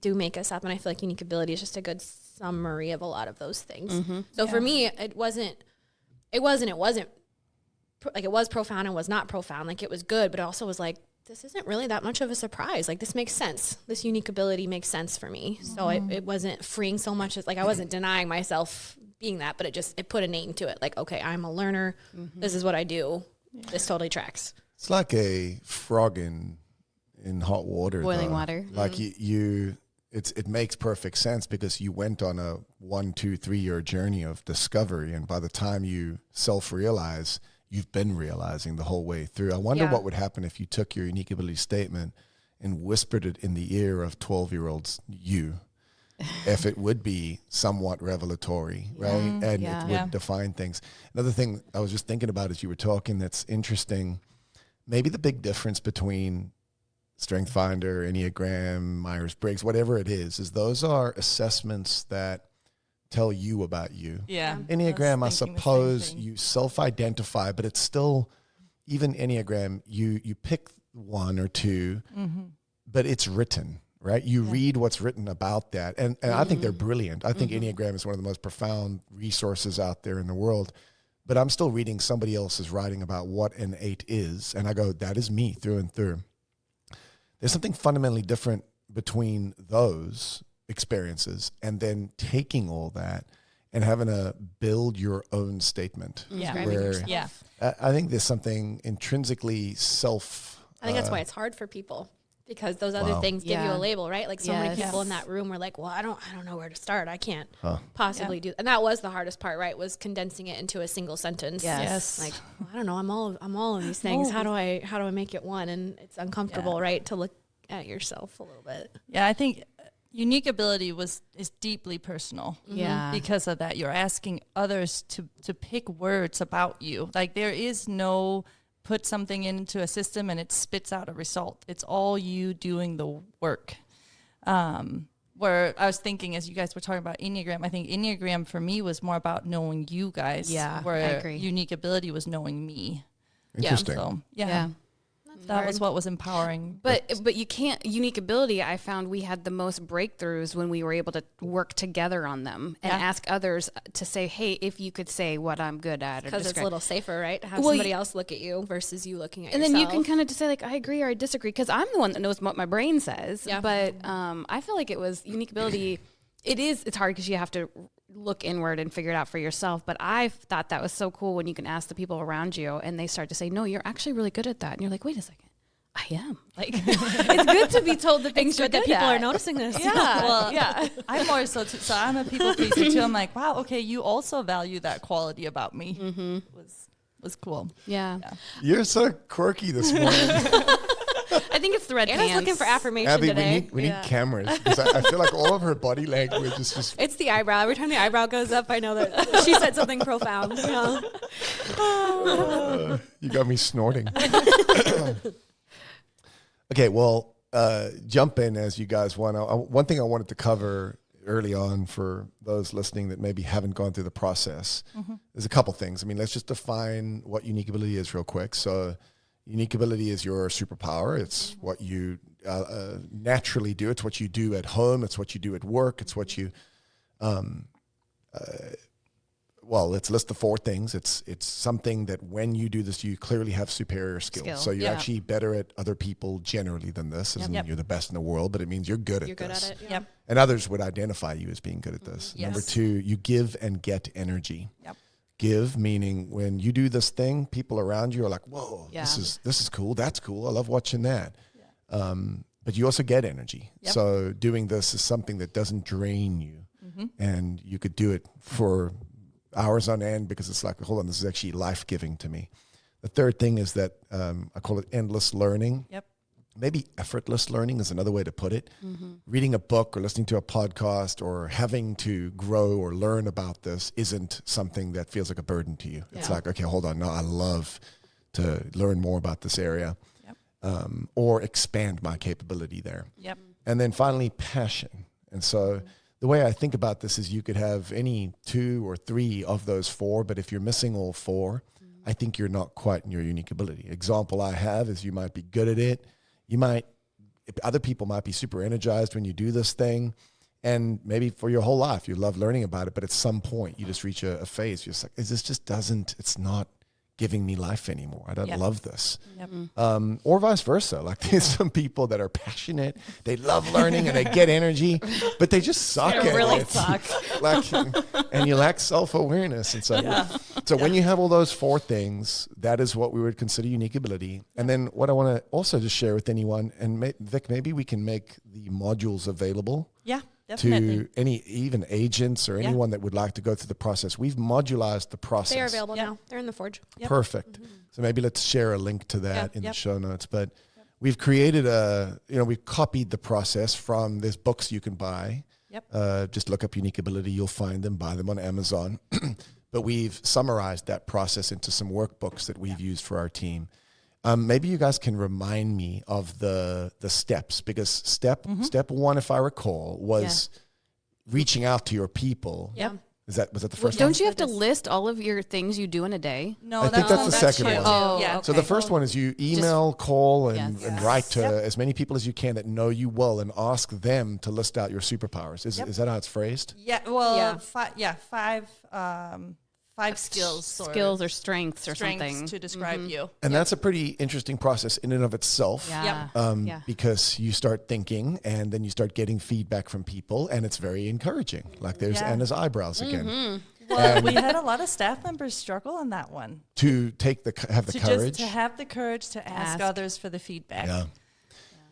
Speaker 3: make us up. And I feel like unique ability is just a good summary of a lot of those things. So for me, it wasn't like it was profound and was not profound. Like it was good, but it also was like, this isn't really that much of a surprise. Like this makes sense. This unique ability makes sense for me. So it wasn't freeing so much as like, I wasn't denying myself being that, but it put a name to it. Like, okay, I'm a learner. This is what I do. This totally tracks.
Speaker 1: It's like a frog in hot water.
Speaker 2: Boiling water.
Speaker 1: Like it makes perfect sense because you went on a 1, 2, 3 year journey of discovery. And by the time you self-realize, you've been realizing the whole way through. I wonder what would happen if you took your unique ability statement and whispered it in the ear of 12-year-olds you, if it would be somewhat revelatory, right? And it would define things. Another thing I was just thinking about as you were talking that's interesting, maybe the big difference between StrengthsFinder, Enneagram, Myers-Briggs, whatever it is those are assessments that tell you about you.
Speaker 4: Yeah.
Speaker 1: Enneagram, I suppose you self-identify, but it's still, even Enneagram, you pick 1 or 2, but it's written, right? You read what's written about that. And I think they're brilliant. I think Enneagram is one of the most profound resources out there in the world. But I'm still reading somebody else's writing about what an 8 is. And I go, that is me through and through. There's something fundamentally different between those experiences and then taking all that and having to build your own statement.
Speaker 3: Yeah.
Speaker 1: I think there's something intrinsically
Speaker 3: I think that's why it's hard for people, because those other things give you a label, right? Like so many people in that room were like, well, I don't know where to start. I can't possibly do. And that was the hardest part, right? Was condensing it into a single sentence.
Speaker 2: Yes.
Speaker 3: Like, well, I don't know. I'm all of these things. How do I make it one? And it's uncomfortable, right? To look at yourself a little bit.
Speaker 4: Yeah. I think unique ability is deeply personal.
Speaker 2: Yeah.
Speaker 4: Because of that, you're asking others to pick words about you. Like there is no put something into a system and it spits out a result. It's all you doing the work. Where I was thinking, as you guys were talking about Enneagram, I think Enneagram for me was more about knowing you guys.
Speaker 2: Yeah,
Speaker 4: where
Speaker 2: I agree.
Speaker 4: unique ability was knowing me.
Speaker 1: Interesting.
Speaker 4: So
Speaker 2: Yeah.
Speaker 4: that was what was empowering.
Speaker 2: But you can't, unique ability, I found we had the most breakthroughs when we were able to work together on them and ask others to say, hey, if you could say what I'm good at.
Speaker 3: Because it's a little safer, right? To have
Speaker 2: Well,
Speaker 3: somebody else look at you versus you looking at
Speaker 2: and
Speaker 3: yourself.
Speaker 2: then you can kind of just say like, I agree or I disagree, because I'm the one that knows what my brain says.
Speaker 3: Yeah.
Speaker 2: But I feel like it was unique ability. It's hard because you have to look inward and figure it out for yourself. But I thought that was so cool when you can ask the people around you and they start to say, no, you're actually really good at that. And you're like, wait a second. I am. Like, it's good to be told the things
Speaker 3: good that people are noticing this.
Speaker 2: Yeah.
Speaker 4: Well, I'm more so I'm a people pleaser too. I'm like, wow, okay, you also value that quality about me. Was cool.
Speaker 2: Yeah.
Speaker 1: You're so quirky this morning.
Speaker 2: I think it's the red
Speaker 3: Anna's
Speaker 2: pants.
Speaker 3: looking for affirmation
Speaker 1: Abbie,
Speaker 3: today.
Speaker 1: we need cameras because I feel like all of her body language is just.
Speaker 3: It's the eyebrow. Every time the eyebrow goes up, I know that she said something profound. You know?
Speaker 1: You got me snorting. Okay, well, jump in as you guys want. One thing I wanted to cover early on for those listening that maybe haven't gone through the process, there's a couple things. I mean, let's just define what unique ability is real quick. So unique ability is your superpower. It's what you naturally do. It's what you do at home. It's what you do at work. It's what you, well, let's list the 4 things. It's something that when you do this, you clearly have superior skills. So you're actually better at other people generally than this. Isn't you're the best in the world, but it means you're good at this.
Speaker 3: Good at it. Yeah.
Speaker 1: And others would identify you as being good at this.
Speaker 4: Yes.
Speaker 1: Number 2, you give and get energy.
Speaker 4: Yep.
Speaker 1: Give meaning when you do this thing, people around you are like, "Whoa,
Speaker 2: Yeah.
Speaker 1: this is cool. That's cool. I love watching that." Yeah. But you also get energy.
Speaker 4: Yep.
Speaker 1: So doing this is something that doesn't drain you, and you could do it for hours on end because it's like, hold on, this is actually life-giving to me. The third thing is that I call it endless learning.
Speaker 4: Yep.
Speaker 1: Maybe effortless learning is another way to put it. Reading a book or listening to a podcast or having to grow or learn about this isn't something that feels like a burden to you. It's like, okay, hold on. No, I love to learn more about this area or expand my capability there.
Speaker 4: Yep.
Speaker 1: And then finally, passion. And so the way I think about this is you could have any 2 or 3 of those 4, but if you're missing all 4, I think you're not quite in your unique ability. Example I have is you might be good at it. Other people might be super energized when you do this thing. And maybe for your whole life, you love learning about it. But at some point you just reach a phase. You're just like, it's not giving me life anymore. I don't love this.
Speaker 4: Yep.
Speaker 1: Or vice versa. Like there's some people that are passionate. They love learning and they get energy, but they just suck at
Speaker 2: really
Speaker 1: it.
Speaker 2: suck.
Speaker 1: And you lack self-awareness. And so when you have all those 4 things, that is what we would consider unique ability. And then what I want to also just share with anyone, and Vic, maybe we can make the modules available.
Speaker 4: Yeah, definitely.
Speaker 1: To even agents or anyone that would like to go through the process. We've modularized the process.
Speaker 3: They are available now. They're in the Forge.
Speaker 4: Yep.
Speaker 1: Perfect. So maybe let's share a link to that in the
Speaker 4: Yep.
Speaker 1: show notes. But we've created we've copied the process from there's books you can buy.
Speaker 4: Yep.
Speaker 1: Just look up unique ability. You'll find them, buy them on Amazon. But we've summarized that process into some workbooks that we've used for our team. Maybe you guys can remind me of the steps, because step 1, if I recall, was reaching out to your people.
Speaker 4: Yep.
Speaker 1: Was that the first one?
Speaker 2: Don't you have to list all of your things you do in a day?
Speaker 4: No,
Speaker 1: I think that's the second one.
Speaker 2: Oh,
Speaker 4: yeah.
Speaker 1: So the first one is you email, call, and
Speaker 2: Yes.
Speaker 1: write to as many people as you can that know you well, and ask them to list out your superpowers. Is that how it's phrased?
Speaker 4: Yeah. Well,
Speaker 3: Yeah.
Speaker 4: 5 skills.
Speaker 2: Skills or strengths or something.
Speaker 4: to describe you.
Speaker 1: And that's a pretty interesting process in and of itself.
Speaker 2: Yeah.
Speaker 1: Because you start thinking and then you start getting feedback from people, and it's very encouraging. Like there's Anna's eyebrows again.
Speaker 4: Well, we had a lot of staff members struggle on that one.
Speaker 1: To have the courage.
Speaker 4: To have the courage to ask others for the feedback.
Speaker 1: Yeah.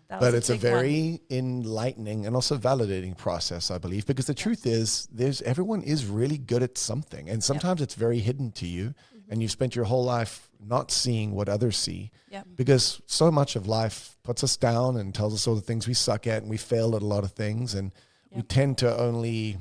Speaker 4: That was
Speaker 1: But it's a
Speaker 4: big one.
Speaker 1: very enlightening and also validating process, I believe, because the truth is everyone is really good at something. And sometimes it's very hidden to you, and you've spent your whole life not seeing what others see.
Speaker 4: Yep.
Speaker 1: Because so much of life puts us down and tells us all the things we suck at, and we fail at a lot of things. And we tend to only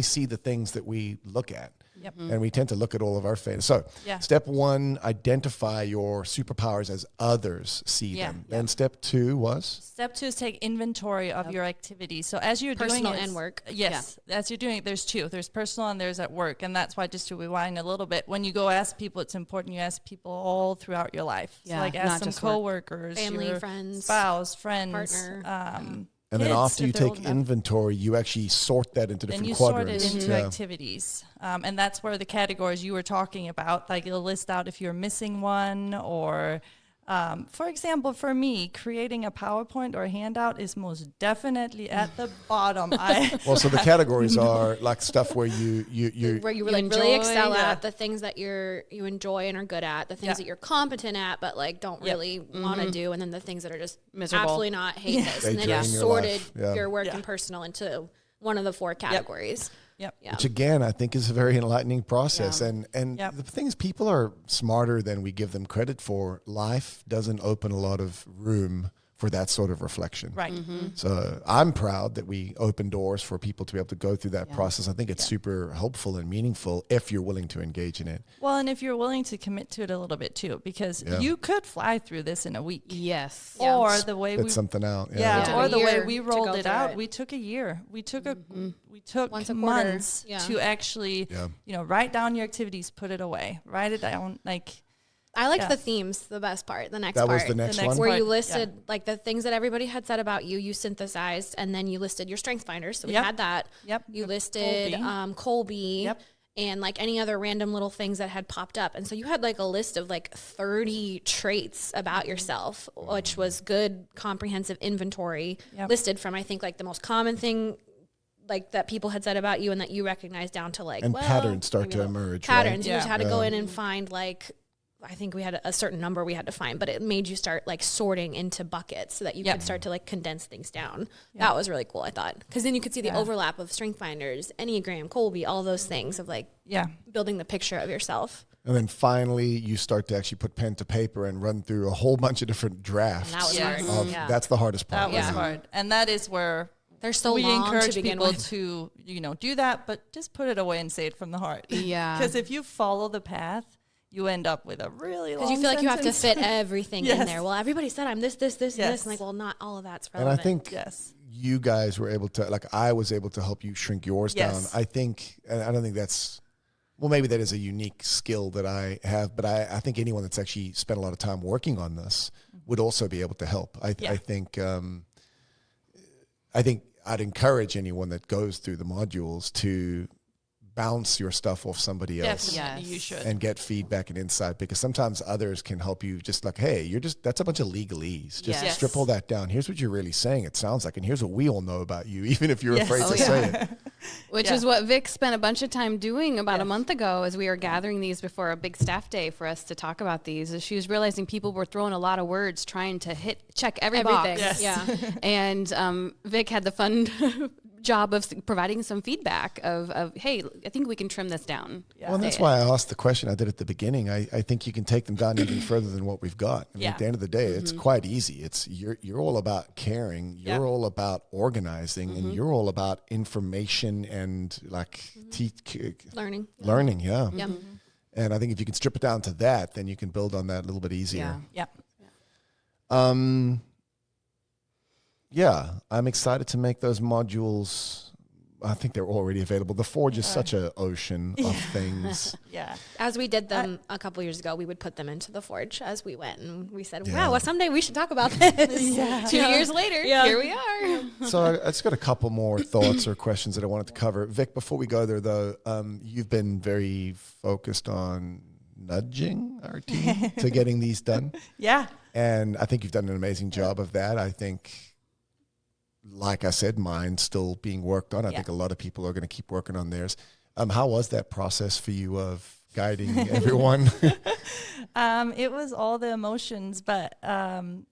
Speaker 1: see the things that we look at.
Speaker 4: Yep.
Speaker 1: And we tend to look at all of our failures. So step 1, identify your superpowers as others see them. Then step 2 was?
Speaker 4: Step 2 is take inventory of your activities. So as you're
Speaker 3: Personal
Speaker 4: doing it,
Speaker 3: and work.
Speaker 4: Yes, as you're doing it, there's 2. There's personal and there's at work. And that's why, just to rewind a little bit, when you go ask people, it's important you ask people all throughout your life.
Speaker 2: Yeah,
Speaker 4: So like
Speaker 2: not
Speaker 4: ask some
Speaker 2: just work.
Speaker 4: coworkers,
Speaker 3: Family,
Speaker 4: your
Speaker 3: friends,
Speaker 4: spouse, friends,
Speaker 3: partner.
Speaker 1: And then
Speaker 4: kids,
Speaker 1: after you
Speaker 4: if they're
Speaker 1: take
Speaker 4: old enough.
Speaker 1: inventory, you actually sort that into
Speaker 4: Then
Speaker 1: different
Speaker 4: you
Speaker 1: quadrants.
Speaker 4: sort it into activities. And that's where the categories you were talking about, like you'll list out if you're missing one, or for example, for me, creating a PowerPoint or a handout is most definitely at the bottom.
Speaker 1: Well, so the categories are like stuff where you
Speaker 3: where you
Speaker 2: You
Speaker 3: like really
Speaker 2: enjoy,
Speaker 3: excel at, the things that you enjoy and are good at, the things
Speaker 4: Yeah.
Speaker 3: that you're competent at but like don't really want to do, and then the things that are just
Speaker 2: Miserable.
Speaker 3: absolutely not hate this.
Speaker 1: They
Speaker 3: And then
Speaker 1: drain
Speaker 3: you
Speaker 1: your
Speaker 3: sorted
Speaker 1: life. Yeah.
Speaker 3: your work
Speaker 4: Yeah.
Speaker 3: and personal into one of the 4 categories.
Speaker 4: Yep.
Speaker 3: Yeah.
Speaker 1: which again, I think is a very enlightening process.
Speaker 3: Yeah.
Speaker 1: And
Speaker 4: Yep.
Speaker 1: the thing is, people are smarter than we give them credit for. Life doesn't open a lot of room for that sort of reflection.
Speaker 4: Right.
Speaker 1: So I'm proud that we open doors for people to be able to go through that process. I think it's super helpful and meaningful if you're willing to engage in it.
Speaker 4: Well, and if you're willing to commit to it a little bit too, because you could fly through this in a week.
Speaker 2: Yes.
Speaker 4: Or the way
Speaker 1: Spit something out.
Speaker 4: or the way we
Speaker 3: to
Speaker 4: rolled
Speaker 3: go
Speaker 4: it
Speaker 3: through
Speaker 4: out,
Speaker 3: it.
Speaker 4: we took a year. We took
Speaker 3: Once a quarter.
Speaker 4: months
Speaker 3: Yeah.
Speaker 4: to actually, write down your activities, put it away, write it down. Like,
Speaker 3: I liked the themes, the best part, the next
Speaker 1: That
Speaker 3: part.
Speaker 1: was the next one?
Speaker 3: Where
Speaker 4: part,
Speaker 3: you listed like the things that everybody had said about you, you synthesized, and then you listed your StrengthsFinder. So we had that.
Speaker 4: Yep.
Speaker 3: You listed Colby.
Speaker 4: Yep.
Speaker 3: And like any other random little things that had popped up. And so you had like a list of like 30 traits about yourself, which was good comprehensive inventory listed from, I think, like the most common thing like that people had said about you and that you recognized down to like,
Speaker 1: And patterns start to emerge.
Speaker 3: patterns.
Speaker 1: Right?
Speaker 3: You just had to go in and find like, I think we had a certain number we had to find, but it made you start like sorting into buckets so that you could start to like condense things down. That was really cool, I thought. Because then you could see the overlap of StrengthsFinders, Enneagram, Colby, all those things of like building the picture of yourself.
Speaker 1: And then finally, you start to actually put pen to paper and run through a whole bunch of different drafts.
Speaker 3: And that was
Speaker 4: Yes.
Speaker 3: hard.
Speaker 1: That's the hardest part.
Speaker 4: that was hard. And that is where
Speaker 3: They're so
Speaker 4: we
Speaker 3: long
Speaker 4: encourage
Speaker 3: to begin
Speaker 4: people
Speaker 3: with.
Speaker 4: to, do that, but just put it away and say it from the heart.
Speaker 2: Yeah.
Speaker 4: Because if you follow the path, you end up with a really long
Speaker 3: Because you feel like you have to
Speaker 4: sentence.
Speaker 3: fit everything in
Speaker 4: Yes.
Speaker 3: there. Well, everybody said I'm this, and this.
Speaker 4: Yes.
Speaker 3: And like, well, not all of that's
Speaker 1: And
Speaker 3: relevant.
Speaker 1: I think
Speaker 4: Yes.
Speaker 1: you guys were able to, like I was able to help you shrink yours down.
Speaker 4: Yes.
Speaker 1: I think, and I don't think that's, well, maybe that is a unique skill that I have, but I think anyone that's actually spent a lot of time working on this would also be able to help. I think I'd encourage anyone that goes through the modules to bounce your stuff off somebody else.
Speaker 4: Definitely,
Speaker 2: Yes.
Speaker 4: you should.
Speaker 1: And get feedback and insight, because sometimes others can help you just like, hey, that's a bunch of legalese. Just
Speaker 2: Yes.
Speaker 1: strip all that down. Here's what you're really saying, it sounds like, and here's what we all know about you, even if you're
Speaker 4: Yes.
Speaker 1: afraid
Speaker 4: Oh,
Speaker 1: to
Speaker 4: yeah.
Speaker 1: say it.
Speaker 2: Which is what Vic spent a bunch of time doing about a month ago as we were gathering these before a big staff day for us to talk about these. As she was realizing people were throwing a lot of words trying to check every
Speaker 3: everything.
Speaker 2: box.
Speaker 4: Yes.
Speaker 3: Yeah.
Speaker 2: And Vic had the fun job of providing some feedback of, hey, I think we can trim this down.
Speaker 4: Yeah.
Speaker 1: Well, and that's why I asked the question I did at the beginning. I think you can take them down even further than what we've got. I mean, at the end of the day, it's quite easy. It's you're all about caring. You're all about organizing, and you're all about information and like
Speaker 3: Learning.
Speaker 1: learning. Yeah.
Speaker 3: Yeah.
Speaker 1: And I think if you can strip it down to that, then you can build on that a little bit easier.
Speaker 2: Yeah.
Speaker 4: Yep.
Speaker 1: Yeah, I'm excited to make those modules. I think they're already available. The Forge is such an ocean of things.
Speaker 4: Yeah.
Speaker 3: As we did them a couple years ago, we would put them into the Forge as we went, and we said,
Speaker 1: Yeah.
Speaker 3: "Wow, well, someday we should talk about this."
Speaker 2: 2 years later, here we are.
Speaker 1: So I just got a couple more thoughts or questions that I wanted to cover. Vic, before we go there, though, you've been very focused on nudging our team to getting these done.
Speaker 4: Yeah.
Speaker 1: And I think you've done an amazing job of that. I think, like I said, mine's still being worked on. I think a lot of people are going to keep working on theirs. How was that process for you of guiding everyone?
Speaker 4: It was all the emotions, but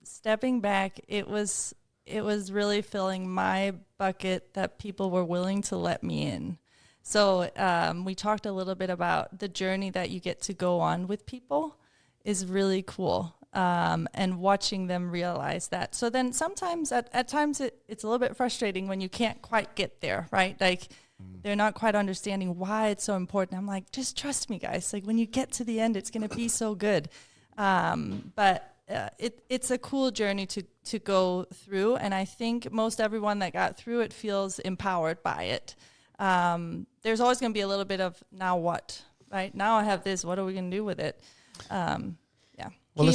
Speaker 4: stepping back, it was really filling my bucket that people were willing to let me in. So we talked a little bit about the journey that you get to go on with people is really cool. And watching them realize that. So then sometimes at times it's a little bit frustrating when you can't quite get there, right? Like they're not quite understanding why it's so important. I'm like, just trust me, guys. Like when you get to the end, it's going to be so good. But it's a cool journey to go through. And I think most everyone that got through it feels empowered by it. There's always going to be a little bit of now what, right? Now I have this. What are we going to do with it?
Speaker 1: Well,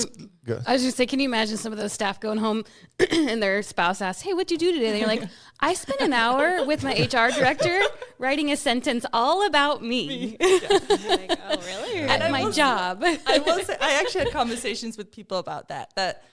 Speaker 2: I was just saying, can you imagine some of those staff going home and their spouse asks, hey, what'd you do today? And you're like, I spent an hour with my HR director writing a sentence all about me.
Speaker 3: Like, oh, really?
Speaker 2: At my job.
Speaker 4: I will say, I actually had conversations with people about that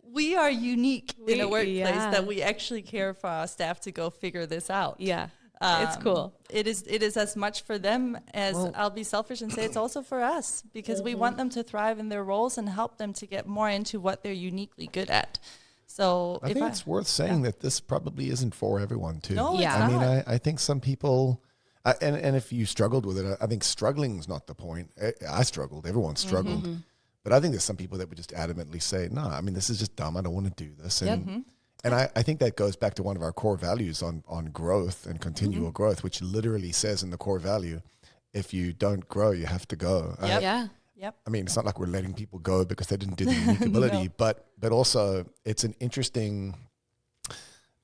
Speaker 4: we are unique in a workplace, that we actually care for our staff to go figure this out.
Speaker 2: Yeah. It's cool.
Speaker 4: It is as much for them as I'll be selfish and say it's also for us, because we want them to thrive in their roles and help them to get more into what they're uniquely good at. So
Speaker 1: I think it's worth saying that this probably isn't for everyone too.
Speaker 4: No,
Speaker 2: Yeah.
Speaker 4: it's
Speaker 1: I mean,
Speaker 4: not.
Speaker 1: I think some people, and if you struggled with it, I think struggling's not the point. I struggled. Everyone struggled. But I think there's some people that would just adamantly say, no, I mean, this is just dumb. I don't want to do this. And I think that goes back to one of our core values on growth and continual growth, which literally says in the core value, if you don't grow, you have to go.
Speaker 4: Yep.
Speaker 1: I mean, it's not like we're letting people go because they didn't do the unique ability, but also it's an interesting,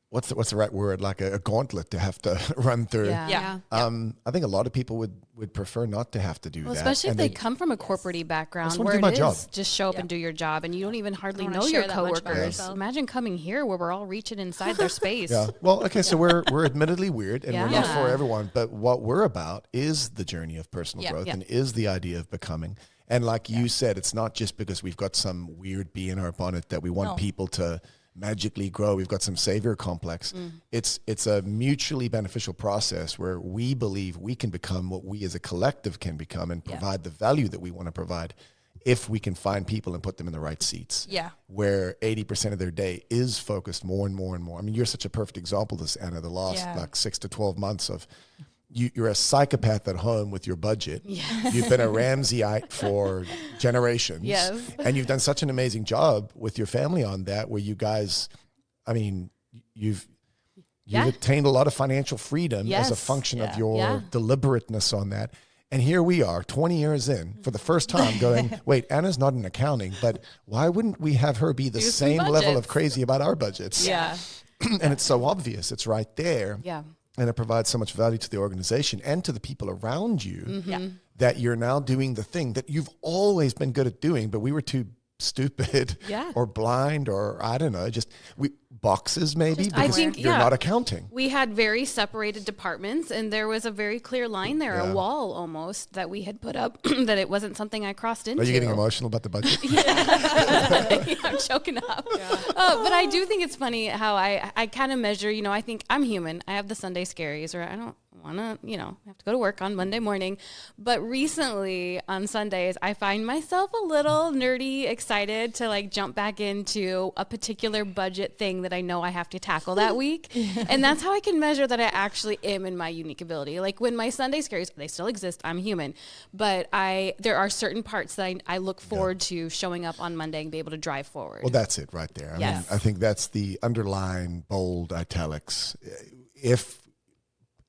Speaker 1: what's the right word? Like a gauntlet to have to run through.
Speaker 2: Yeah.
Speaker 1: I think a lot of people would prefer not to have to do that.
Speaker 2: Especially if
Speaker 1: And
Speaker 2: they come from a corporate-y background
Speaker 1: just wanna
Speaker 2: where
Speaker 1: do my
Speaker 2: it
Speaker 1: job.
Speaker 2: is just show up and do your job, and you don't even hardly
Speaker 3: wanna
Speaker 2: know your
Speaker 3: share that much about
Speaker 2: coworkers.
Speaker 3: yourself.
Speaker 2: Imagine coming here where we're all reaching inside their space.
Speaker 1: Yeah. Well, okay, so we're admittedly weird and we're not
Speaker 2: Yeah.
Speaker 1: for everyone, but what we're about is the journey of personal growth and is the idea of becoming. And like you said, it's not just because we've got some weird bee in our bonnet that we want people to magically grow. We've got some savior complex. It's a mutually beneficial process where we believe we can become what we as a collective can become and provide the value that we want to provide if we can find people and put them in the right seats.
Speaker 4: Yeah.
Speaker 1: Where 80% of their day is focused more and more and more. I mean, you're such a perfect example of this, Anna, the last like 6 to 12 months of you're a psychopath at home with your budget.
Speaker 2: Yes.
Speaker 1: You've been a Ramseyite for generations.
Speaker 2: Yes.
Speaker 1: And you've done such an amazing job with your family on that, where you guys, I mean, you've attained a lot of financial freedom as a function of your deliberateness on that. And here we are 20 years in for the first time going, wait, Anna's not in accounting, but why wouldn't we have her be the same level of crazy about our budgets?
Speaker 2: Yeah.
Speaker 1: And it's so obvious. It's right there.
Speaker 2: Yeah.
Speaker 1: And it provides so much value to the organization and to the people around you that you're now doing the thing that you've always been good at doing, but we were too stupid or blind or I don't know, boxes maybe
Speaker 2: I
Speaker 1: because
Speaker 2: think,
Speaker 1: you're not accounting.
Speaker 2: We had very separated departments, and there was a very clear line there, a wall almost that we had put up that it wasn't something I crossed into.
Speaker 1: Are you getting emotional about the budget?
Speaker 2: I'm choking up. But I do think it's funny how I kind of measure, I think I'm human. I have the Sunday scaries, or I don't want to, have to go to work on Monday morning. But recently on Sundays, I find myself a little nerdy, excited to like jump back into a particular budget thing that I know I have to tackle that week. And that's how I can measure that I actually am in my unique ability. Like when my Sunday scaries, they still exist. I'm human. But there are certain parts that I look forward to showing up on Monday and be able to drive forward.
Speaker 1: Well, that's it right there. I mean, I think that's the underline, bold, italics. If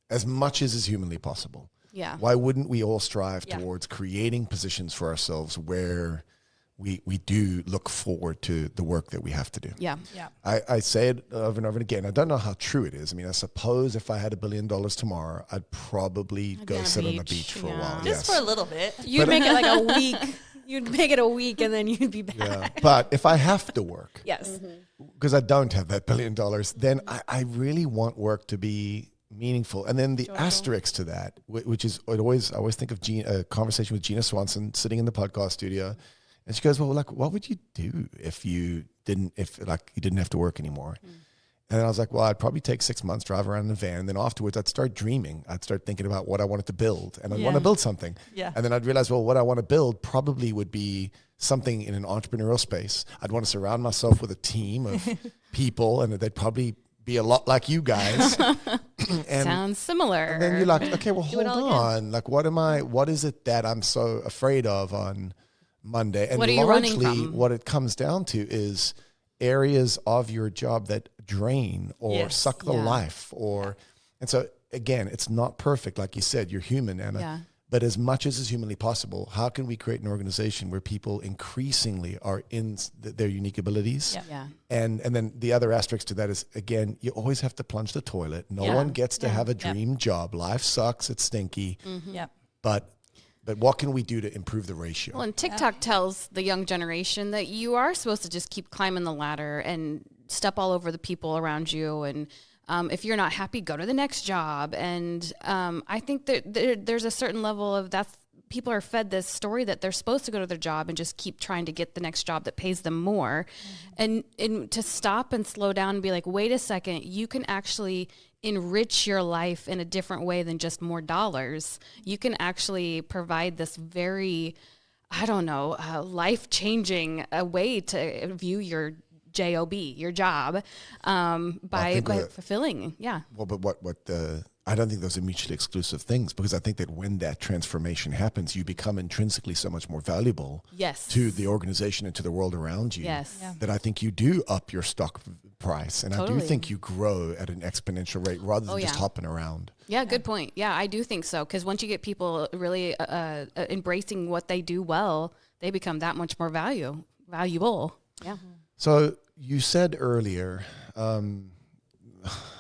Speaker 1: as much as is humanly possible.
Speaker 2: Yeah.
Speaker 1: Why wouldn't we all strive towards creating positions for ourselves where we do look forward to the work that we have to do?
Speaker 2: Yeah.
Speaker 1: I say it over and over again. I don't know how true it is. I mean, I suppose if I had $1 billion tomorrow, I'd probably go sit on the beach for a while.
Speaker 4: Just for a little bit.
Speaker 3: You'd make it like a week. You'd make it a week and then you'd be back.
Speaker 1: Yeah. But if I have to work,
Speaker 3: Yes.
Speaker 1: because I don't have that $1 billion, then I really want work to be meaningful. And then the asterisk to that, which is I always think of a conversation with Gina Swanson sitting in the podcast studio, and she goes, well, like, what would you do if you didn't have to work anymore? And I was like, well, I'd probably take 6 months, drive around in a van, and then afterwards I'd start dreaming. I'd start thinking about what I wanted to build, and I'd want to build something.
Speaker 4: Yeah.
Speaker 1: And then I'd realize, well, what I want to build probably would be something in an entrepreneurial space. I'd want to surround myself with a team of people, and they'd probably be a lot like you guys. And
Speaker 2: sounds similar.
Speaker 1: And then you're like, okay, well, hold on. Like, what is it that I'm so afraid of on Monday? And
Speaker 2: what are you running from?
Speaker 1: What it comes down to is areas of your job that drain or suck the life and so again, it's not perfect. Like you said, you're human, Anna. But as much as is humanly possible, how can we create an organization where people increasingly are in their unique abilities? And then the other asterisk to that is, again, you always have to plunge the toilet. No one gets to have a dream job. Life sucks. It's stinky. But what can we do to improve the ratio?
Speaker 2: Well, and TikTok tells the young generation that you are supposed to just keep climbing the ladder and step all over the people around you. And if you're not happy, go to the next job. And I think that there's a certain level of people are fed this story that they're supposed to go to their job and just keep trying to get the next job that pays them more. And to stop and slow down and be like, wait a second, you can actually enrich your life in a different way than just more dollars. You can actually provide this very, life-changing way to view your job, your job, by fulfilling. Yeah.
Speaker 1: Well, but I don't think those are mutually exclusive things, because I think that when that transformation happens, you become intrinsically so much more valuable to the organization and to the world around you.
Speaker 2: Yes. Yeah.
Speaker 1: That I think you do up your stock price. And I do think you grow at an exponential rate rather than just hopping around.
Speaker 2: Yeah, good point. Yeah, I do think so. Because once you get people really embracing what they do well, they become that much more valuable. Yeah.
Speaker 1: So you said earlier, I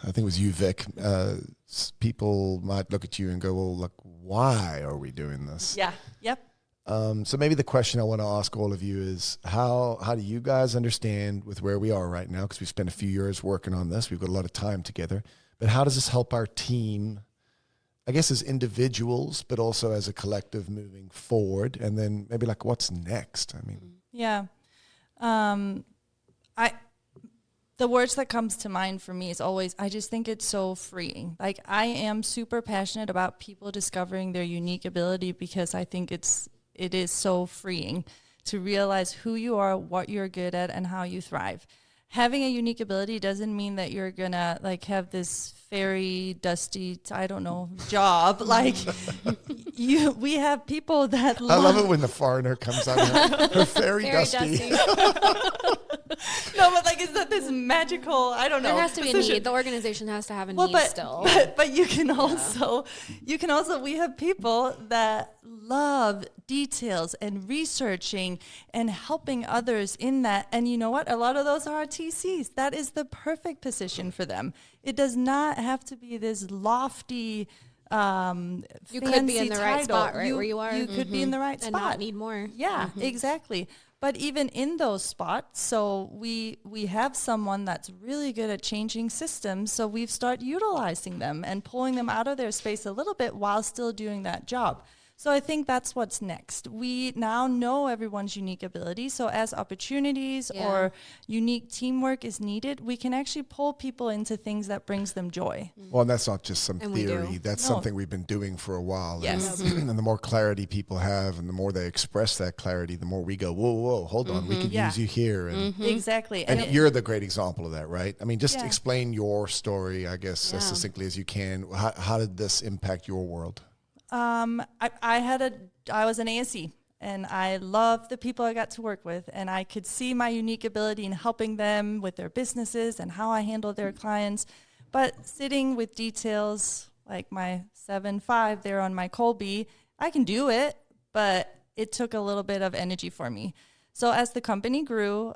Speaker 1: think it was you, Vic, people might look at you and go, well, look, why are we doing this?
Speaker 4: Yeah. Yep.
Speaker 1: So maybe the question I want to ask all of you is, how do you guys understand with where we are right now? Because we've spent a few years working on this. We've got a lot of time together. But how does this help our team, I guess, as individuals, but also as a collective moving forward? And then maybe like, what's next? I mean.
Speaker 4: Yeah. The words that comes to mind for me is always, I just think it's so freeing. Like, I am super passionate about people discovering their unique ability, because I think it is so freeing to realize who you are, what you're good at, and how you thrive. Having a unique ability doesn't mean that you're gonna like have this very dusty, I don't know, job. Like we have people that
Speaker 1: I love it when the foreigner comes on her very dusty.
Speaker 4: No, but like, is that this magical, I don't know.
Speaker 3: There has to be a need. The organization has to have a need still.
Speaker 4: But you can also, we have people that love details and researching and helping others in that. And you know what? A lot of those are TCs. That is the perfect position for them. It does not have to be this lofty,
Speaker 3: you could be in the right spot, right, where you are.
Speaker 4: You could be in the right spot.
Speaker 3: And not need more.
Speaker 4: Yeah, exactly. But even in those spots, so we have someone that's really good at changing systems, so we've started utilizing them and pulling them out of their space a little bit while still doing that job. So I think that's what's next. We now know everyone's unique ability. So as opportunities or unique teamwork is needed, we can actually pull people into things that brings them joy.
Speaker 1: Well, and that's not just some theory. That's something we've been doing for a while.
Speaker 4: Yes.
Speaker 1: And the more clarity people have and the more they express that clarity, the more we go, whoa, hold on, we could use you here. And
Speaker 4: Exactly.
Speaker 1: And you're the great example of that, right? I mean, just explain your story, I guess, as succinctly as you can. How did this impact your world?
Speaker 4: I was an ASE, and I loved the people I got to work with, and I could see my unique ability in helping them with their businesses and how I handle their clients. But sitting with details like my 7.5 there on my Colby, I can do it, but it took a little bit of energy for me. So as the company grew,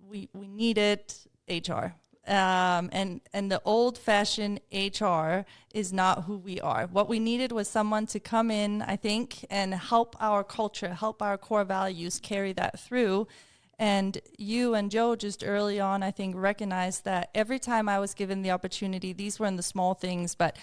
Speaker 4: we needed HR. And the old-fashioned HR is not who we are. What we needed was someone to come in, I think, and help our culture, help our core values carry that through. And you and Joe just early on, I think, recognized that every time I was given the opportunity, these were in the small things, but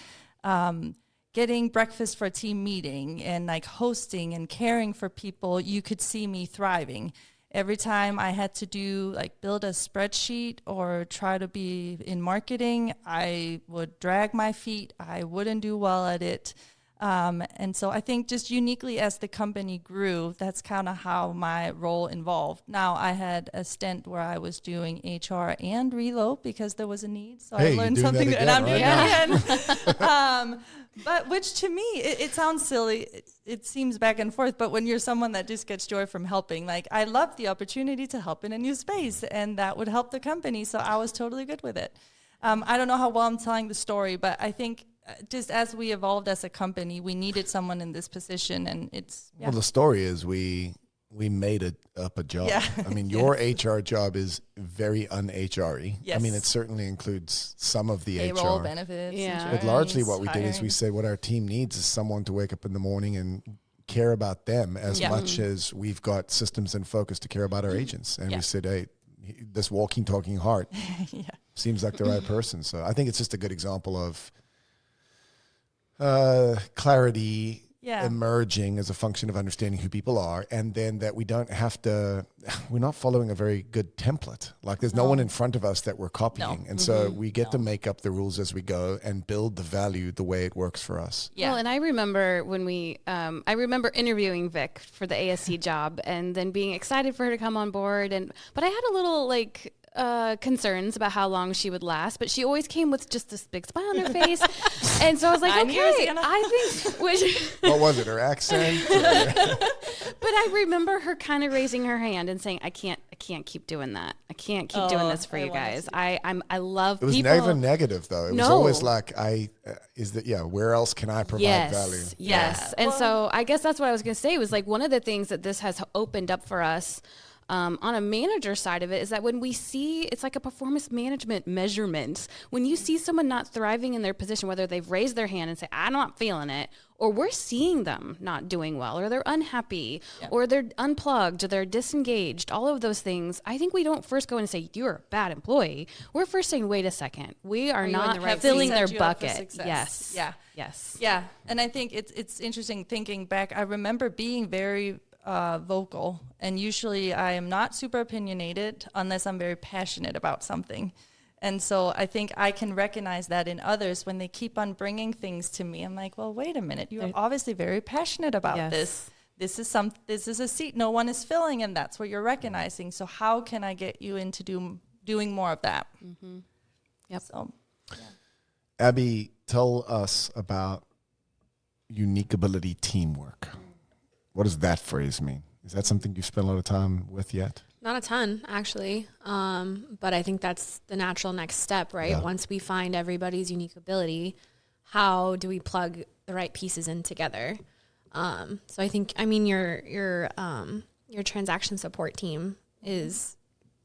Speaker 4: getting breakfast for a team meeting and like hosting and caring for people, you could see me thriving. Every time I had to do like build a spreadsheet or try to be in marketing, I would drag my feet. I wouldn't do well at it. And so I think just uniquely as the company grew, that's kind of how my role evolved. Now I had a stint where I was doing HR and reload because there was a need. So I learned something and I'm doing it again. But which to me, it sounds silly. It seems back and forth. But when you're someone that just gets joy from helping, like I love the opportunity to help in a new space and that would help the company. So I was totally good with it. I don't know how well I'm telling the story, but I think just as we evolved as a company, we needed someone in this position, and it's
Speaker 1: well. The story is we made it up a job.
Speaker 4: Yeah.
Speaker 1: I mean, your HR job is very un-HR-y.
Speaker 4: Yes.
Speaker 1: I mean, it certainly includes some of the
Speaker 4: payroll
Speaker 1: HR
Speaker 4: benefits.
Speaker 2: Yeah.
Speaker 1: But largely, what we did is
Speaker 4: hiring.
Speaker 1: we said what our team needs is someone to wake up in the morning and care about them as much as we've got systems and focus to care about our agents. And we said, hey, this walking, talking heart seems like the right person. So I think it's just a good example of clarity emerging as a function of understanding who people are, and then that we don't have to, we're not following a very good template. Like there's no one in front of us that we're copying. And so we get to make up the rules as we go and build the value the way it works for us.
Speaker 2: Yeah. Well, and I remember when we, I remember interviewing Vic for the ASC job and then being excited for her to come on board. But I had a little concerns about how long she would last, but she always came with just this big smile on her face. And so I was like, okay, I think.
Speaker 1: What was it? Her accent?
Speaker 2: But I remember her kind of raising her hand and saying, I can't keep doing that. I can't keep doing this for you guys. I love people.
Speaker 1: It was never negative though. It was always like, where else can I provide value?
Speaker 2: Yes.
Speaker 4: Yeah.
Speaker 2: And so I guess that's what I was going to say was like one of the things that this has opened up for us on a manager side of it is that when we see, it's like a performance management measurement. When you see someone not thriving in their position, whether they've raised their hand and say, I'm not feeling it, or we're seeing them not doing well, or they're unhappy, or they're unplugged, or they're disengaged, all of those things, I think we don't first go in and say, you're a bad employee. We're first saying, wait a second, we are not filling their bucket. Yes.
Speaker 4: Yeah.
Speaker 2: Yes.
Speaker 4: Yeah. And I think it's interesting thinking back. I remember being very vocal, and usually I am not super opinionated unless I'm very passionate about something. And so I think I can recognize that in others when they keep on bringing things to me. I'm like, well, wait a minute. You're obviously very passionate about this. This is a seat no one is filling, and that's what you're recognizing. So how can I get you into doing more of that?
Speaker 2: Mm-hmm. Yep.
Speaker 4: So,
Speaker 1: Abbie, tell us about unique ability teamwork. What does that phrase mean? Is that something you've spent a lot of time with yet?
Speaker 3: Not a ton, actually. But I think that's the natural next step, right?
Speaker 1: Yeah.
Speaker 3: Once we find everybody's unique ability, how do we plug the right pieces in together? So I think, your transaction support team is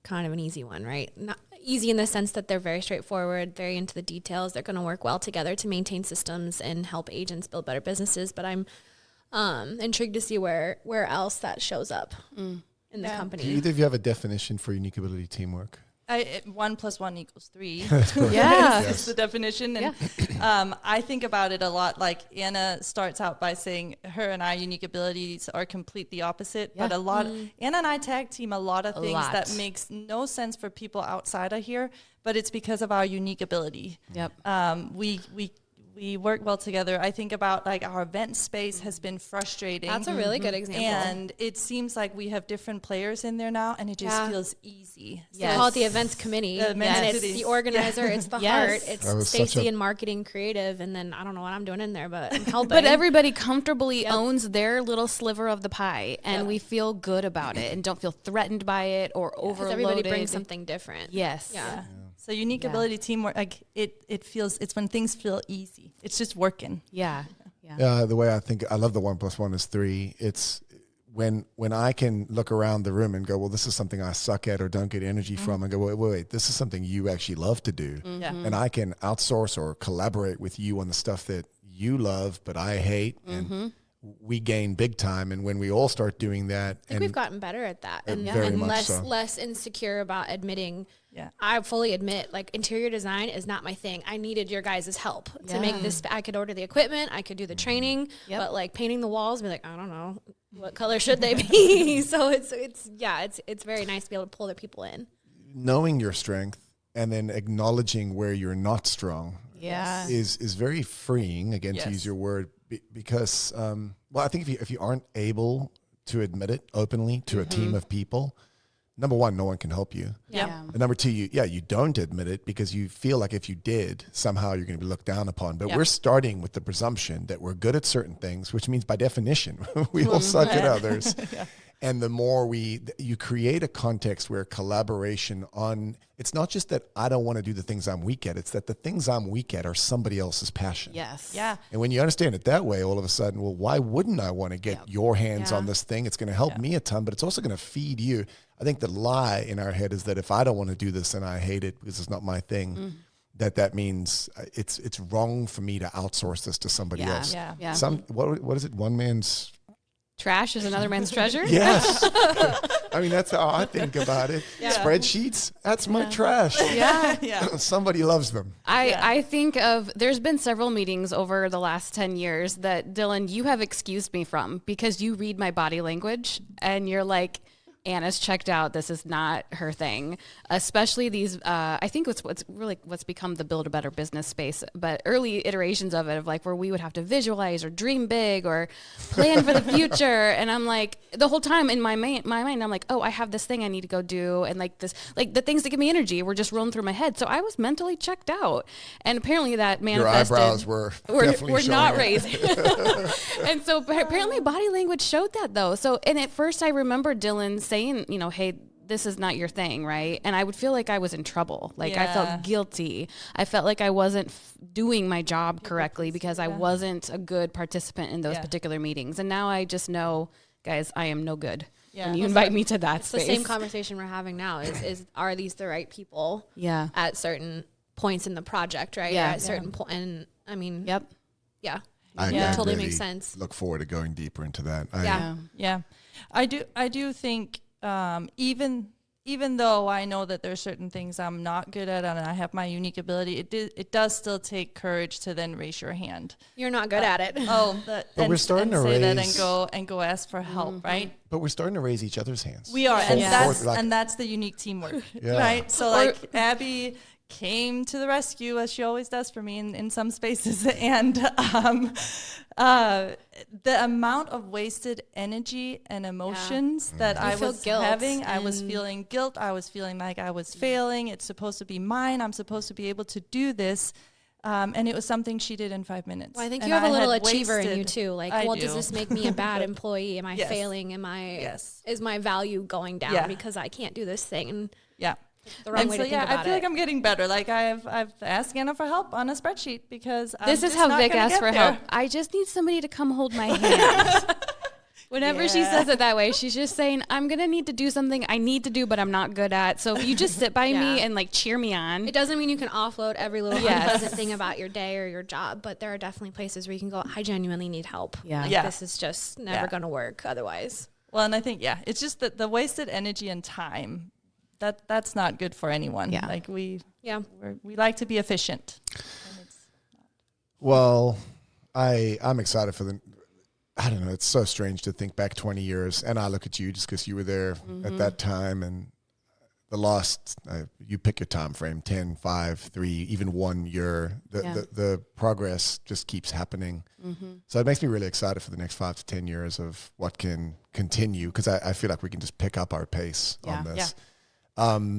Speaker 3: kind of an easy one, right? Not easy in the sense that they're very straightforward, very into the details. They're going to work well together to maintain systems and help agents build better businesses. But I'm intrigued to see where else that shows up in the company.
Speaker 1: Do either of you have a definition for unique ability teamwork?
Speaker 4: 1 + 1 = 3.
Speaker 2: Yeah.
Speaker 4: That's the definition. And I think about it a lot. Like Anna starts out by saying her and I unique abilities are completely opposite, but Anna and I tag team a lot of things that makes no sense for people outside of here, but it's because of our unique ability.
Speaker 2: Yep.
Speaker 4: We work well together. I think about like our event space has been frustrating.
Speaker 3: That's a really good example.
Speaker 4: And it seems like we have different players in there now, and it just feels easy.
Speaker 3: So call it the events committee. And it's the organizer, it's the heart, it's Stacy in marketing creative, and then I don't know what I'm doing in there, but I'm helping.
Speaker 2: But everybody comfortably owns their little sliver of the pie, and we feel good about it and don't feel threatened by it or overloaded.
Speaker 3: Everybody brings something different.
Speaker 2: Yes.
Speaker 3: Yeah.
Speaker 4: So unique ability teamwork, like it's when things feel easy. It's just working.
Speaker 2: Yeah.
Speaker 1: The way I think, I love the 1 + 1 = 3. It's when I can look around the room and go, well, this is something I suck at or don't get energy from, and go, wait, this is something you actually love to do. And I can outsource or collaborate with you on the stuff that you love, but I hate. And we gain big time. And when we all start doing that,
Speaker 3: I think we've gotten better at that, and
Speaker 1: very much
Speaker 3: less insecure about admitting. I fully admit, like, interior design is not my thing. I needed your guys' help to make this. I could order the equipment, I could do the training, but like painting the walls, be like, I don't know, what color should they be? So it's very nice to be able to pull the people in. Knowing
Speaker 1: your strength and then acknowledging where you're not strong is very freeing, again, to use your word, because, I think if you aren't able to admit it openly to a team of people, number one, no one can help you. And number two, you don't admit it because you feel like if you did, somehow you're going to be looked down upon. But we're starting with the presumption that we're good at certain things, which means by definition, we all suck at others. And the more you create a context where collaboration it's not just that I don't want to do the things I'm weak at, it's that the things I'm weak at are somebody else's passion.
Speaker 2: Yes.
Speaker 4: Yeah.
Speaker 1: And when you understand it that way, all of a sudden, well, why wouldn't I want to get your hands on this thing? It's going to help me a ton, but it's also going to feed you. I think the lie in our head is that if I don't want to do this and I hate it because it's not my thing, that means it's wrong for me to outsource this to somebody else.
Speaker 2: Yeah.
Speaker 1: What is it? One man's
Speaker 2: trash is another man's treasure.
Speaker 1: Yes. I mean, that's how I think about it. Spreadsheets, that's my trash. Somebody loves them.
Speaker 2: I think there's been several meetings over the last 10 years that, Dylan, you have excused me from because you read my body language and you're like, Anna's checked out. This is not her thing, especially these, I think what's become the build a better business space, but early iterations of it, of like where we would have to visualize or dream big or plan for the future. And I'm like, the whole time in my mind, I'm like, oh, I have this thing I need to go do. And like this, like the things that give me energy were just rolling through my head. So I was mentally checked out. And apparently that manifested.
Speaker 1: Your eyebrows were
Speaker 2: not
Speaker 1: it.
Speaker 2: raising. And so apparently body language showed that though. So, and at first I remember Dylan saying, you know, hey, this is not your thing, right? And I would feel like I was in trouble. Like I felt guilty. I felt like I wasn't doing my job correctly because I wasn't a good participant in those particular meetings. And now I just know, guys, I am no good. Yeah. And you invite me to that space.
Speaker 3: The same conversation we're having now is are these the right people at certain points in the project, right?
Speaker 2: Yeah.
Speaker 3: At certain point, and I mean, yeah.
Speaker 1: I
Speaker 3: totally
Speaker 1: really
Speaker 3: makes sense.
Speaker 1: Look forward to going deeper into that.
Speaker 4: I do think even though I know that there's certain things I'm not good at and I have my unique ability, it does still take courage to then raise your hand.
Speaker 3: You're not good at it.
Speaker 1: But we're starting to
Speaker 4: say
Speaker 1: raise
Speaker 4: that and go ask for help, right?
Speaker 1: But we're starting to raise each other's hands.
Speaker 4: We are,
Speaker 1: Yes.
Speaker 4: and that's the unique teamwork, right? So like Abbie came to the rescue as she always does for me in some spaces, and the amount of wasted energy and emotions that I was having, I was feeling guilt, I was feeling like I was failing, it's supposed to be mine, I'm supposed to be able to do this, and it was something she did in 5 minutes.
Speaker 3: Well, I think you have a little achiever in you too, like,
Speaker 4: I
Speaker 3: does this make me a bad employee? Am I failing? Is my value going down because I can't do this thing? And the wrong way to think about
Speaker 4: I feel like I'm getting better. Like I've asked Anna for help on a spreadsheet because
Speaker 2: this is how Vic asks for help. I just need somebody to come hold my hand. Whenever she says it that way, she's just saying, I'm going to need to do something I need to do, but I'm not good at. So if you just sit by me and like cheer me on.
Speaker 3: It doesn't mean you can offload every little unpleasant thing about your day or your job, but there are definitely places where you can go, I genuinely need help. This is just never going to work otherwise.
Speaker 4: Well, and I think, it's just that the wasted energy and time, that's not good for anyone.
Speaker 2: Yeah.
Speaker 4: Like we like to be efficient.
Speaker 1: Well, I'm excited for I don't know, it's so strange to think back 20 years, and I look at you just because you were there at that time, and the last, you pick your time frame, 10, 5, 3, even 1 year, the progress just keeps happening. So it makes me really excited for the next 5 to 10 years of what can continue, because I feel like we can just pick up our pace on this.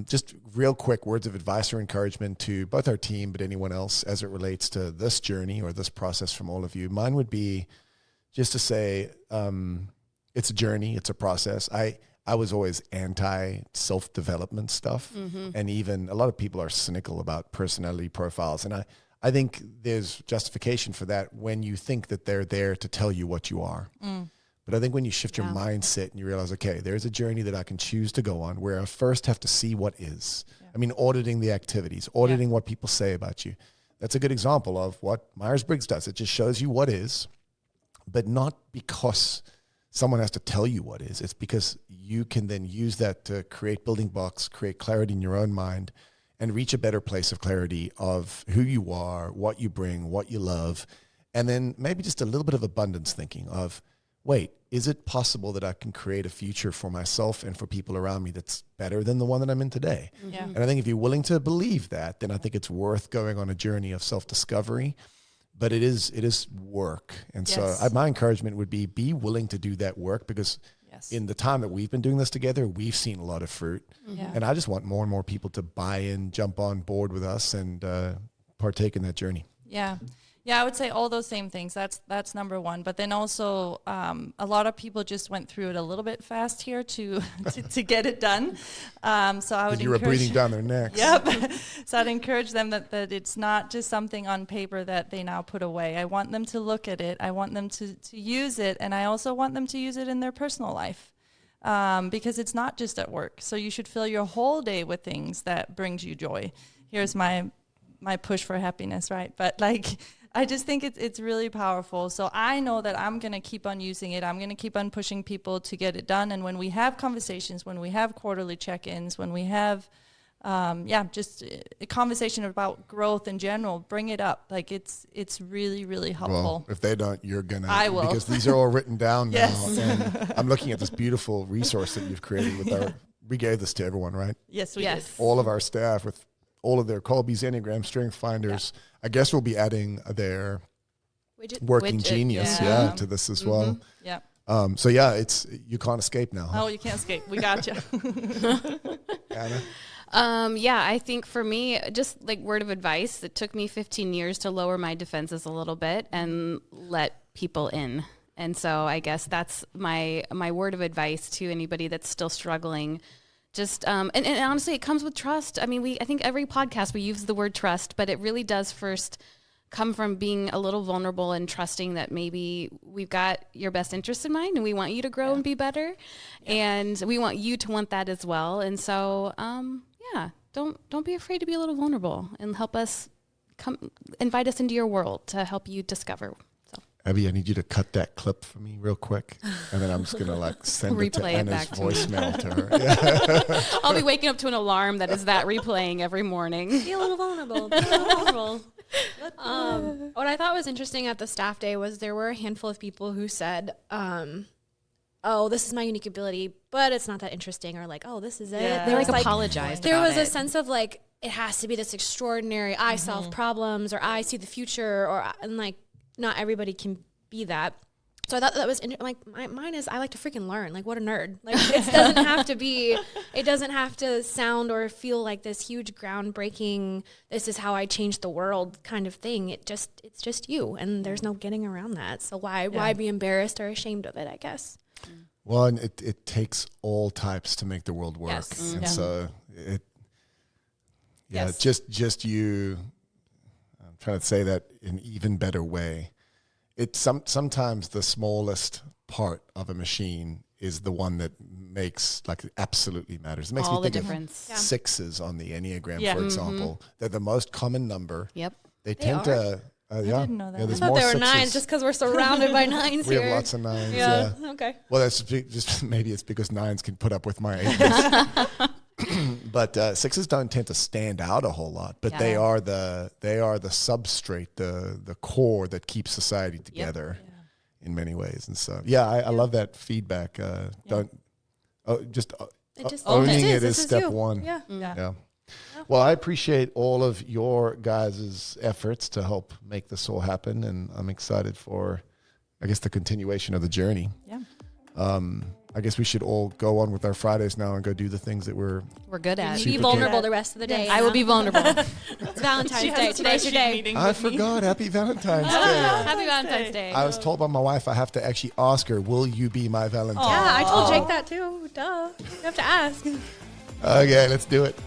Speaker 1: Just real quick words of advice or encouragement to both our team, but anyone else as it relates to this journey or this process from all of you. Mine would be just to say, it's a journey, it's a process. I was always anti self-development stuff. And even a lot of people are cynical about personality profiles. And I think there's justification for that when you think that they're there to tell you what you are. But I think when you shift your mindset and you realize, okay, there's a journey that I can choose to go on where I first have to see what is. I mean, auditing the activities, auditing what people say about you. That's a good example of what Myers-Briggs does. It just shows you what is, but not because someone has to tell you what is. It's because you can then use that to create building blocks, create clarity in your own mind, and reach a better place of clarity of who you are, what you bring, what you love, and then maybe just a little bit of abundance thinking of, wait, is it possible that I can create a future for myself and for people around me that's better than the one that I'm in today? And I think if you're willing to believe that, then I think it's worth going on a journey of self-discovery. But it is work. And so my encouragement would be willing to do that work, because in the time that we've been doing this together, we've seen a lot of fruit. And I just want more and more people to buy in, jump on board with us, and partake in that journey.
Speaker 4: Yeah, I would say all those same things. That's number one. But then also, a lot of people just went through it a little bit fast here to get it done. So I would
Speaker 1: you were breathing down their necks.
Speaker 4: So I'd encourage them that it's not just something on paper that they now put away. I want them to look at it. I want them to use it. And I also want them to use it in their personal life, because it's not just at work. So you should fill your whole day with things that brings you joy. Here's my push for happiness, right? But like, I just think it's really powerful. So I know that I'm going to keep on using it. I'm going to keep on pushing people to get it done. And when we have conversations, when we have quarterly check-ins, when we have just a conversation about growth in general. Bring it up. Like it's really, really helpful.
Speaker 1: Well, if they don't, you're gonna.
Speaker 4: I will.
Speaker 1: Because these are all written down
Speaker 4: Yes.
Speaker 1: now. And I'm looking at this beautiful resource that you've created with our. We gave this to everyone, right?
Speaker 4: Yes, we
Speaker 2: Yes.
Speaker 4: did.
Speaker 1: All of our staff with all of their Colby's Enneagram StrengthsFinders. I guess we'll be adding their working
Speaker 2: Widget,
Speaker 1: genius,
Speaker 4: yeah.
Speaker 1: to this as well.
Speaker 4: Yeah.
Speaker 1: So yeah, it's you can't escape now. Huh?
Speaker 4: Oh, you can't escape. We got you.
Speaker 1: Anna?
Speaker 2: I think for me, just like word of advice, it took me 15 years to lower my defenses a little bit and let people in. And so I guess that's my word of advice to anybody that's still struggling. Just and honestly, it comes with trust. I mean, I think every podcast we use the word trust, but it really does first come from being a little vulnerable and trusting that maybe we've got your best interest in mind and we want you to grow and be better, and we want you to want that as well. And so, don't be afraid to be a little vulnerable and help us invite us into your world to help you discover.
Speaker 1: Abbie, I need you to cut that clip for me real quick, and then I'm just gonna send it to
Speaker 2: Replay it
Speaker 1: Anna's
Speaker 2: back to me.
Speaker 1: voicemail to her. Yeah.
Speaker 2: I'll be waking up to an alarm that is that replaying every morning.
Speaker 3: Be a little vulnerable. Be a little vulnerable. What I thought was interesting at the staff day was there were a handful of people who said, oh, this is my unique ability, but it's not that interesting, or like, oh, this is it.
Speaker 4: Yeah.
Speaker 2: They
Speaker 3: There was
Speaker 2: apologized.
Speaker 3: there
Speaker 2: about
Speaker 3: was a
Speaker 2: it.
Speaker 3: sense of like, it has to be this extraordinary, I solve problems, or I see the future, and like, not everybody can be that. So I thought that was mine is I like to freaking learn. Like, what a nerd. Like, it doesn't have to sound or feel like this huge groundbreaking, this is how I change the world kind of thing. It's just you, and there's no getting around that. So why be embarrassed or ashamed of it, I guess.
Speaker 1: Well, and it takes all types to make the world work,
Speaker 3: Yes.
Speaker 1: and
Speaker 4: Yeah.
Speaker 1: so
Speaker 4: Yes.
Speaker 1: just you. I'm trying to say that in an even better way. It's sometimes the smallest part of a machine is the one that makes absolutely matters. It makes
Speaker 2: All
Speaker 1: me
Speaker 2: the
Speaker 1: think
Speaker 2: difference.
Speaker 3: Yeah.
Speaker 1: of sixes on the Enneagram,
Speaker 4: Yeah.
Speaker 1: for example. They're the most common number.
Speaker 2: Yep.
Speaker 1: They tend to.
Speaker 4: I didn't know that.
Speaker 1: Yeah,
Speaker 3: I
Speaker 1: there's
Speaker 3: thought
Speaker 1: more
Speaker 3: there were
Speaker 1: sixes.
Speaker 3: nines just because we're surrounded by nines
Speaker 1: We
Speaker 3: here.
Speaker 1: have lots of nines.
Speaker 3: Yeah.
Speaker 1: Yeah.
Speaker 3: Okay.
Speaker 1: Well, that's just maybe it's because nines can put up with my eights. But sixes don't tend to stand out a whole lot. But they
Speaker 2: Yeah.
Speaker 1: are the substrate, the core that keeps society together in many ways. And so, I love that feedback. Just
Speaker 3: It just
Speaker 1: owning it
Speaker 3: This
Speaker 1: is step
Speaker 3: you.
Speaker 1: one.
Speaker 3: Yeah.
Speaker 1: Yeah. Well, I appreciate all of your guys' efforts to help make this all happen, and I'm excited for, I guess, the continuation of the journey.
Speaker 4: Yeah.
Speaker 1: I guess we should all go on with our Fridays now and go do the things that we're.
Speaker 2: We're good at.
Speaker 3: Be
Speaker 1: Super
Speaker 3: vulnerable
Speaker 4: good.
Speaker 3: the rest of the day.
Speaker 2: I will be vulnerable.
Speaker 3: It's Valentine's
Speaker 4: She has
Speaker 3: Day.
Speaker 4: a
Speaker 3: Today's your
Speaker 4: spreadsheet
Speaker 3: day.
Speaker 4: meeting
Speaker 1: I
Speaker 4: with me.
Speaker 1: forgot. Happy Valentine's Day.
Speaker 3: Happy Valentine's Day.
Speaker 1: I was told by my wife I have to actually ask her, "Will you be my Valentine?"
Speaker 3: Yeah, I told Jake that too. Duh. You have to ask.
Speaker 1: Okay, let's do it.